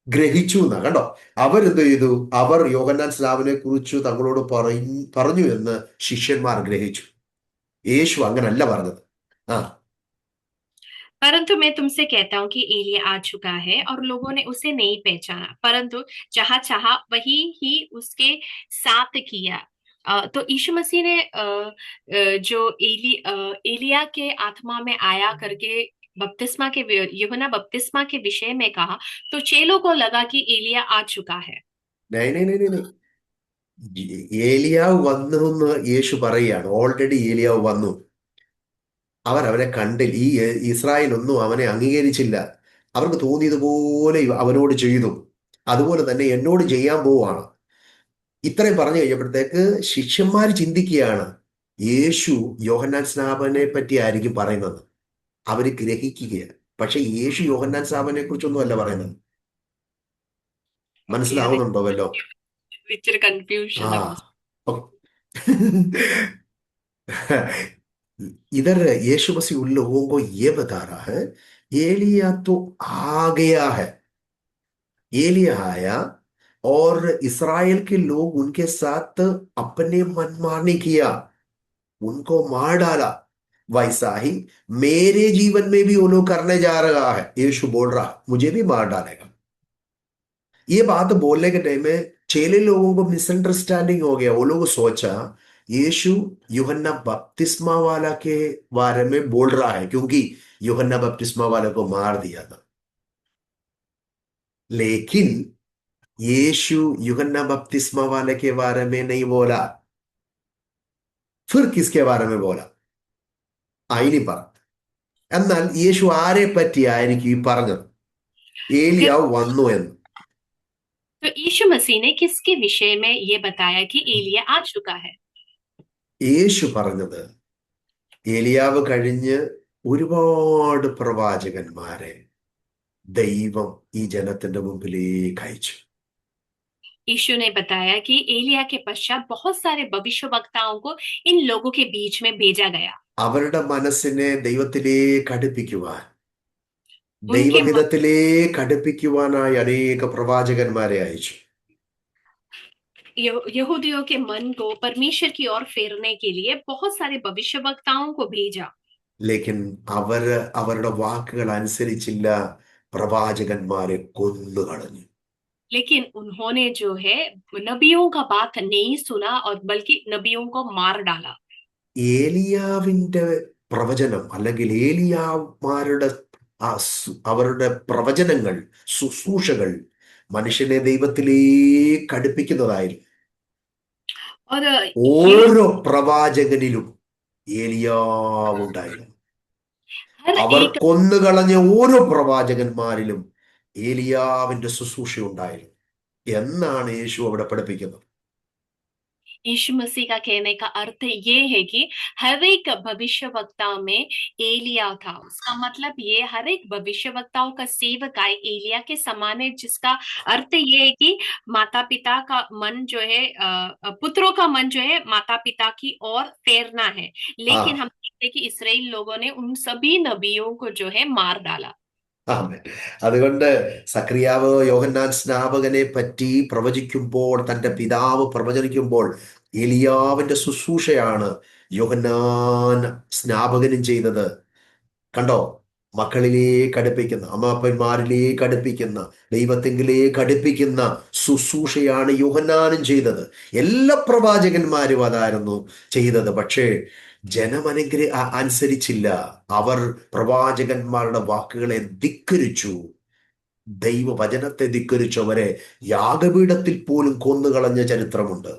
ഗ്രഹിച്ചു എന്നാ. കണ്ടോ, അവരെന്ത് ചെയ്തു? അവർ യോഹന്നാൻ സ്നാപനെ കുറിച്ച് തങ്ങളോട് പറഞ്ഞു എന്ന് ശിഷ്യന്മാർ ഗ്രഹിച്ചു. യേശു അങ്ങനല്ല പറഞ്ഞത്. ആ परंतु मैं तुमसे कहता हूँ कि एलिया आ चुका है और लोगों ने उसे नहीं पहचाना, परंतु जहाँ चाहा वही ही उसके साथ किया। तो यीशु मसीह ने जो एलिया के आत्मा में आया करके बपतिस्मा के यूहन्ना बपतिस्मा के विषय में कहा, तो चेलों को लगा कि एलिया आ चुका है। നൈ നൈ നൈ നൈ നൈ. ഏലിയാവ് വന്നു എന്ന് യേശു പറയുകയാണ്. ഓൾറെഡി ഏലിയാവ് വന്നു. അവനെ കണ്ടില്ല. ഇസ്രായേൽ ഒന്നും അവനെ അംഗീകരിച്ചില്ല. അവർക്ക് തോന്നിയതുപോലെ അവനോട് ചെയ്തു. അതുപോലെ തന്നെ എന്നോട് ചെയ്യാൻ പോവാണ്. ഇത്രയും പറഞ്ഞു കഴിഞ്ഞപ്പോഴത്തേക്ക് ശിഷ്യന്മാർ ചിന്തിക്കുകയാണ്, യേശു യോഹന്നാൻ സ്നാപനെ പറ്റി ആയിരിക്കും പറയുന്നത്. അവര് ഗ്രഹിക്കുകയാണ്. പക്ഷെ യേശു യോഹന്നാൻ സ്നാപനെ കുറിച്ചൊന്നും അല്ല പറയുന്നത്. മനസ്സിലാവുന്നുണ്ടോ വല്ലോ? कंफ्यूजन ആ है। इधर यीशु मसीह उन लोगों को ये बता रहा है, एलिया तो आ गया है, एलिया आया और इस्राएल के लोग उनके साथ अपने मनमानी किया, उनको मार डाला। वैसा ही मेरे जीवन में भी वो लोग करने जा रहा है। यीशु बोल रहा मुझे भी मार डालेगा। ये बात बोलने के टाइम में चेले लोगों को मिसअंडरस्टैंडिंग हो गया। वो लोग सोचा यीशु यूहन्ना बपतिस्मा वाला के बारे में बोल रहा है, क्योंकि यूहन्ना बपतिस्मा वाले को मार दिया था। लेकिन यीशु यूहन्ना बपतिस्मा वाले के बारे में नहीं बोला। फिर किसके बारे में बोला? ആയിനി പറ. എന്നാൽ യേശു ആരെ പറ്റിയായിരിക്കും ഈ പറഞ്ഞത്? ഏലിയാവ് വന്നു എന്ന്. तो यीशु मसीह ने किसके विषय में ये बताया कि एलिया आ चुका है? യേശു പറഞ്ഞത്, ഏലിയാവ് കഴിഞ്ഞ് ഒരുപാട് പ്രവാചകന്മാരെ ദൈവം ഈ ജനത്തിന്റെ മുമ്പിലേക്ക് അയച്ചു. यीशु ने बताया कि एलिया के पश्चात बहुत सारे भविष्यवक्ताओं को इन लोगों के बीच में भेजा गया। അവരുടെ മനസ്സിനെ ദൈവത്തിലേക്ക് അടുപ്പിക്കുവാൻ, उनके मन, ദൈവഹിതത്തിലേക്ക് അടുപ്പിക്കുവാനായി അനേക പ്രവാചകന്മാരെ അയച്ചു. यहूदियों के मन को परमेश्वर की ओर फेरने के लिए बहुत सारे भविष्यवक्ताओं को भेजा। ലേക്കിൻ അവരുടെ വാക്കുകൾ അനുസരിച്ചില്ല, പ്രവാചകന്മാരെ കൊന്നുകളഞ്ഞു. लेकिन उन्होंने जो है नबियों का बात नहीं सुना और बल्कि नबियों को मार डाला। ഏലിയാവിന്റെ പ്രവചനം അല്ലെങ്കിൽ ഏലിയാമാരുടെ അവരുടെ പ്രവചനങ്ങൾ, ശുശ്രൂഷകൾ മനുഷ്യനെ ദൈവത്തിലേക്ക് അടുപ്പിക്കുന്നതായിരുന്നു. और ഓരോ പ്രവാചകനിലും ഏലിയാവുണ്ടായിരുന്നു. हर അവർ एक കൊന്നുകളഞ്ഞ ഓരോ പ്രവാചകന്മാരിലും ഏലിയാവിന്റെ ശുശ്രൂഷ ഉണ്ടായിരുന്നു എന്നാണ് യേശു അവിടെ പഠിപ്പിക്കുന്നത്. यीशु मसीह का कहने का अर्थ ये है कि हर एक भविष्यवक्ता में एलिया था। उसका मतलब ये हर एक भविष्यवक्ताओं का सेवक आए एलिया के समान है, जिसका अर्थ ये है कि माता पिता का मन जो है पुत्रों का मन जो है माता पिता की ओर फेरना है। लेकिन हम हाँ, देखते हैं कि इस्राएल लोगों ने उन सभी नबियों को जो है मार डाला। ആമേൻ. അതുകൊണ്ട് സക്രിയാവ് യോഹന്നാൻ സ്നാപകനെ പറ്റി പ്രവചിക്കുമ്പോൾ, തന്റെ പിതാവ് പ്രവചിക്കുമ്പോൾ, എലിയാവിന്റെ ശുശ്രൂഷയാണ് യോഹന്നാൻ സ്നാപകനും ചെയ്തത്. കണ്ടോ? മക്കളിലേക്ക് അടുപ്പിക്കുന്ന, അമ്മാപ്പന്മാരിലേക്ക് അടുപ്പിക്കുന്ന, ദൈവത്തെങ്കിലേക്ക് അടുപ്പിക്കുന്ന ശുശ്രൂഷയാണ് യോഹന്നാനും ചെയ്തത്. എല്ലാ പ്രവാചകന്മാരും അതായിരുന്നു ചെയ്തത്. പക്ഷേ ജനം അനുസരിച്ചില്ല. അവർ പ്രവാചകന്മാരുടെ വാക്കുകളെ ധിക്കരിച്ചു. ദൈവവചനത്തെ ധിക്കരിച്ചവരെ യാഗപീഠത്തിൽ പോലും കൊന്നുകളഞ്ഞ चरित्रമുണ്ട്.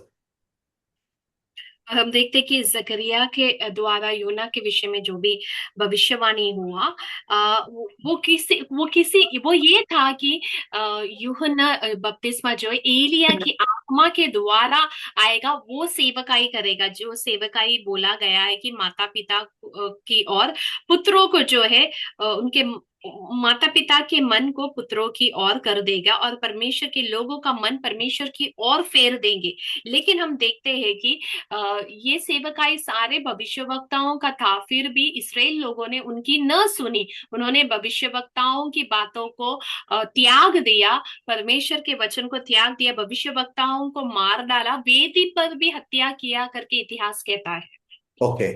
और हम देखते हैं कि जकरिया के द्वारा योना के विषय में जो भी भविष्यवाणी हुआ, वो ये था कि यूहन्ना बपतिस्मा जो है एलिया की आत्मा के द्वारा आएगा, वो सेवकाई करेगा। जो सेवकाई बोला गया है कि माता पिता की और पुत्रों को जो है उनके माता पिता के मन को पुत्रों की ओर कर देगा और परमेश्वर के लोगों का मन परमेश्वर की ओर फेर देंगे। लेकिन हम देखते हैं कि ये सेवकाई सारे भविष्यवक्ताओं का था, फिर भी इसराइल लोगों ने उनकी न सुनी। उन्होंने भविष्यवक्ताओं की बातों को त्याग दिया, परमेश्वर के वचन को त्याग दिया, भविष्यवक्ताओं को मार डाला, वेदी पर भी हत्या किया करके इतिहास कहता है। ഓക്കെ,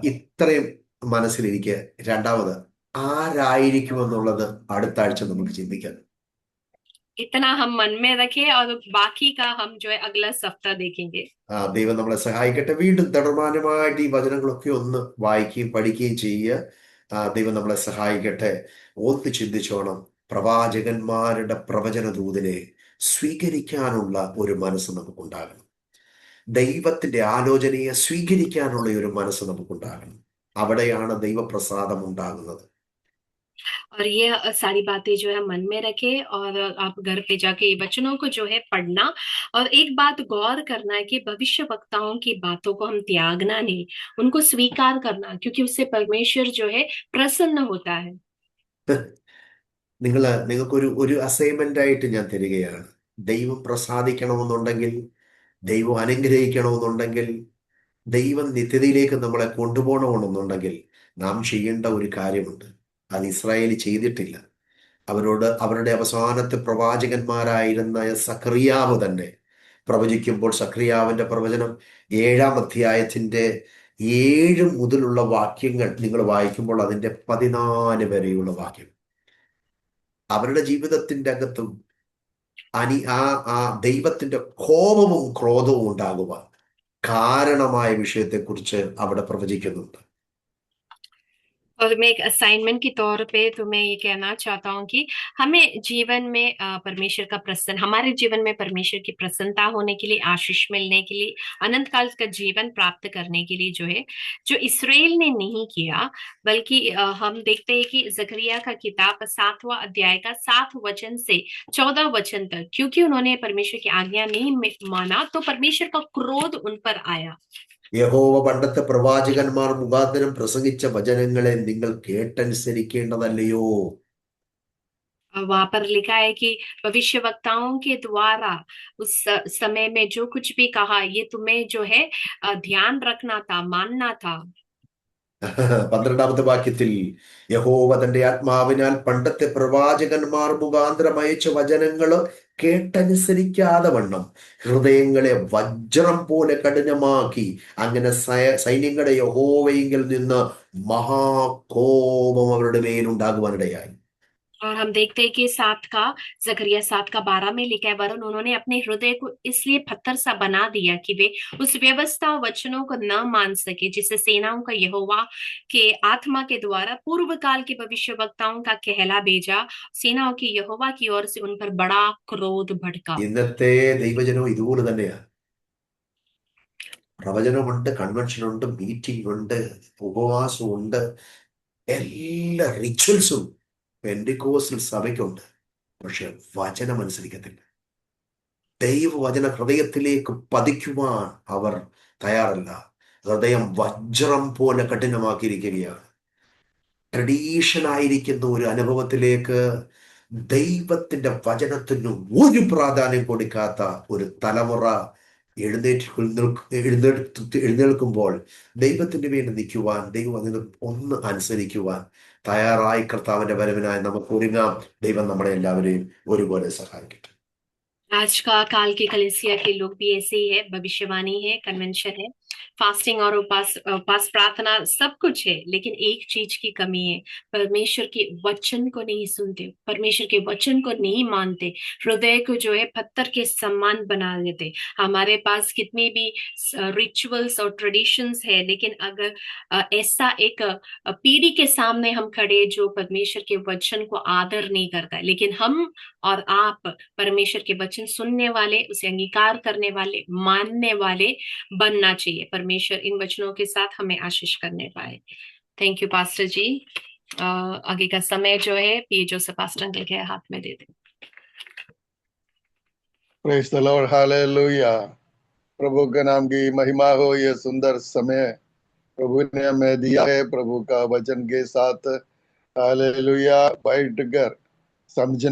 ഇത്രയും മനസ്സിലിരിക്കെ രണ്ടാമത് ആരായിരിക്കുമെന്നുള്ളത് അടുത്ത ആഴ്ച നമുക്ക് ചിന്തിക്കാം. इतना हम मन में रखें और बाकी का हम जो है अगला सप्ताह देखेंगे। ദൈവം നമ്മളെ സഹായിക്കട്ടെ. വീണ്ടും തുടർമാനമായിട്ട് ഈ വചനങ്ങളൊക്കെ ഒന്ന് വായിക്കുകയും പഠിക്കുകയും ചെയ്യുക. ദൈവം നമ്മളെ സഹായിക്കട്ടെ. ഒന്ന് ചിന്തിച്ചോണം, പ്രവാചകന്മാരുടെ പ്രവചന ദൂതിനെ സ്വീകരിക്കാനുള്ള ഒരു മനസ്സ് നമുക്കുണ്ടാകണം. ദൈവത്തിന്റെ ആലോചനയെ സ്വീകരിക്കാനുള്ള ഒരു മനസ്സ് നമുക്കുണ്ടാകണം. അവിടെയാണ് ദൈവപ്രസാദം ഉണ്ടാകുന്നത്. और ये सारी बातें जो है मन में रखे और आप घर पे जाके ये वचनों को जो है पढ़ना। और एक बात गौर करना है कि भविष्य वक्ताओं की बातों को हम त्यागना नहीं, उनको स्वीकार करना, क्योंकि उससे परमेश्वर जो है प्रसन्न होता है। നിങ്ങൾക്കൊരു ഒരു അസൈൻമെന്റ് ആയിട്ട് ഞാൻ തരികയാണ്. ദൈവം പ്രസാദിക്കണമെന്നുണ്ടെങ്കിൽ, ദൈവം അനുഗ്രഹിക്കണമെന്നുണ്ടെങ്കിൽ, ദൈവം നിത്യതയിലേക്ക് നമ്മളെ കൊണ്ടുപോകണമെന്നുണ്ടെങ്കിൽ നാം ചെയ്യേണ്ട ഒരു കാര്യമുണ്ട്. അത് ഇസ്രായേൽ ചെയ്തിട്ടില്ല. അവരുടെ അവസാനത്തെ പ്രവാചകന്മാരായിരുന്ന സക്കറിയാവ് തന്നെ പ്രവചിക്കുമ്പോൾ, സക്കറിയാവിന്റെ പ്രവചനം 7-ാം അധ്യായത്തിന്റെ 7 മുതലുള്ള വാക്യങ്ങൾ നിങ്ങൾ വായിക്കുമ്പോൾ അതിന്റെ 14 വരെയുള്ള വാക്യം, അവരുടെ ജീവിതത്തിന്റെ അകത്തും ആ ദൈവത്തിന്റെ കോപവും ക്രോധവും ഉണ്ടാകുവാൻ കാരണമായ വിഷയത്തെക്കുറിച്ച് അവിടെ പ്രവചിക്കുന്നുണ്ട്. और मैं एक असाइनमेंट के तौर पे तुम्हें ये कहना चाहता हूँ कि हमें जीवन में परमेश्वर का प्रसन्न, हमारे जीवन में परमेश्वर की प्रसन्नता होने के लिए, आशीष मिलने के लिए, अनंत काल का जीवन प्राप्त करने के लिए जो है, जो इसराइल ने नहीं किया, बल्कि हम देखते हैं कि जकरिया का किताब 7वां अध्याय का 7 वचन से 14 वचन तक, क्योंकि उन्होंने परमेश्वर की आज्ञा नहीं माना तो परमेश्वर का क्रोध उन पर आया। യഹോവ പണ്ടത്തെ പ്രവാചകന്മാർ മുഖാന്തരം പ്രസംഗിച്ച വചനങ്ങളെ നിങ്ങൾ കേട്ടനുസരിക്കേണ്ടതല്ലയോ? वहां पर लिखा है कि भविष्य वक्ताओं के द्वारा उस समय में जो कुछ भी कहा, ये तुम्हें जो है ध्यान रखना था, मानना था। 12-ാമത്തെ വാക്യത്തിൽ യഹോവ തന്റെ ആത്മാവിനാൽ പണ്ടത്തെ പ്രവാചകന്മാർ മുഖാന്തരം അയച്ച വചനങ്ങള് കേട്ടനുസരിക്കാതെ വണ്ണം ഹൃദയങ്ങളെ വജ്രം പോലെ കഠിനമാക്കി. അങ്ങനെ സൈന്യങ്ങളുടെ യഹോവയെങ്കിൽ നിന്ന് മഹാകോപം അവരുടെ മേലുണ്ടാകുവാനിടയായി. और हम देखते हैं कि 7 का 12 में लिखा है, वरन उन्होंने अपने हृदय को इसलिए पत्थर सा बना दिया कि वे उस व्यवस्था वचनों को न मान सके जिसे सेनाओं का यहोवा के आत्मा के द्वारा पूर्व काल के भविष्य वक्ताओं का कहला भेजा। सेनाओं की यहोवा की ओर से उन पर बड़ा क्रोध भड़का। ഇന്നത്തെ ദൈവജനം ഇതുപോലെ തന്നെയാ. പ്രവചനമുണ്ട്, കൺവെൻഷനുണ്ട്, മീറ്റിംഗ് ഉണ്ട്, ഉപവാസമുണ്ട്, എല്ലാ റിച്വൽസും പെന്തിക്കോസ്റ്റൽ സഭയ്ക്കുണ്ട്. പക്ഷെ വചനം അനുസരിക്കത്തില്ല. ദൈവവചന ഹൃദയത്തിലേക്ക് പതിക്കുവാൻ അവർ തയ്യാറല്ല. ഹൃദയം വജ്രം പോലെ കഠിനമാക്കിയിരിക്കുകയാണ്. ട്രഡീഷൻ ആയിരിക്കുന്ന ഒരു അനുഭവത്തിലേക്ക് ദൈവത്തിന്റെ വചനത്തിന് ഒരു പ്രാധാന്യം കൊടുക്കാത്ത ഒരു തലമുറ എഴുന്നേൽക്കുമ്പോൾ ദൈവത്തിന് വേണ്ടി നിൽക്കുവാൻ, ദൈവം അതിന് ഒന്ന് അനുസരിക്കുവാൻ തയ്യാറായി കർത്താവിന്റെ വരവിനായി നമുക്ക് ഒരുങ്ങാം. ദൈവം നമ്മളെ എല്ലാവരെയും ഒരുപോലെ സഹായിക്കട്ടെ. आज का काल के कलीसिया के लोग भी ऐसे ही है, भविष्यवाणी है, कन्वेंशन है, फास्टिंग और उपास उपास प्रार्थना सब कुछ है, लेकिन एक चीज की कमी है, परमेश्वर के वचन को नहीं सुनते, परमेश्वर के वचन को नहीं मानते, हृदय को जो है पत्थर के समान बना देते। हमारे पास कितने भी रिचुअल्स और ट्रेडिशंस है, लेकिन अगर ऐसा एक पीढ़ी के सामने हम खड़े जो परमेश्वर के वचन को आदर नहीं करता है, लेकिन हम और आप परमेश्वर के वचन सुनने वाले, उसे अंगीकार करने वाले, मानने वाले बनना चाहिए। परमेश्वर इन वचनों के साथ हमें आशीष करने पाए। थैंक यू पास्टर जी। आगे का समय जो है पी जोसेफ पास्टर अंकल के हाथ में दे दें। Praise the Lord, hallelujah. प्रभु के नाम की महिमा हो। ये सुंदर समय प्रभु ने हमें दिया है, प्रभु का वचन के साथ हालेलुया बैठकर समझने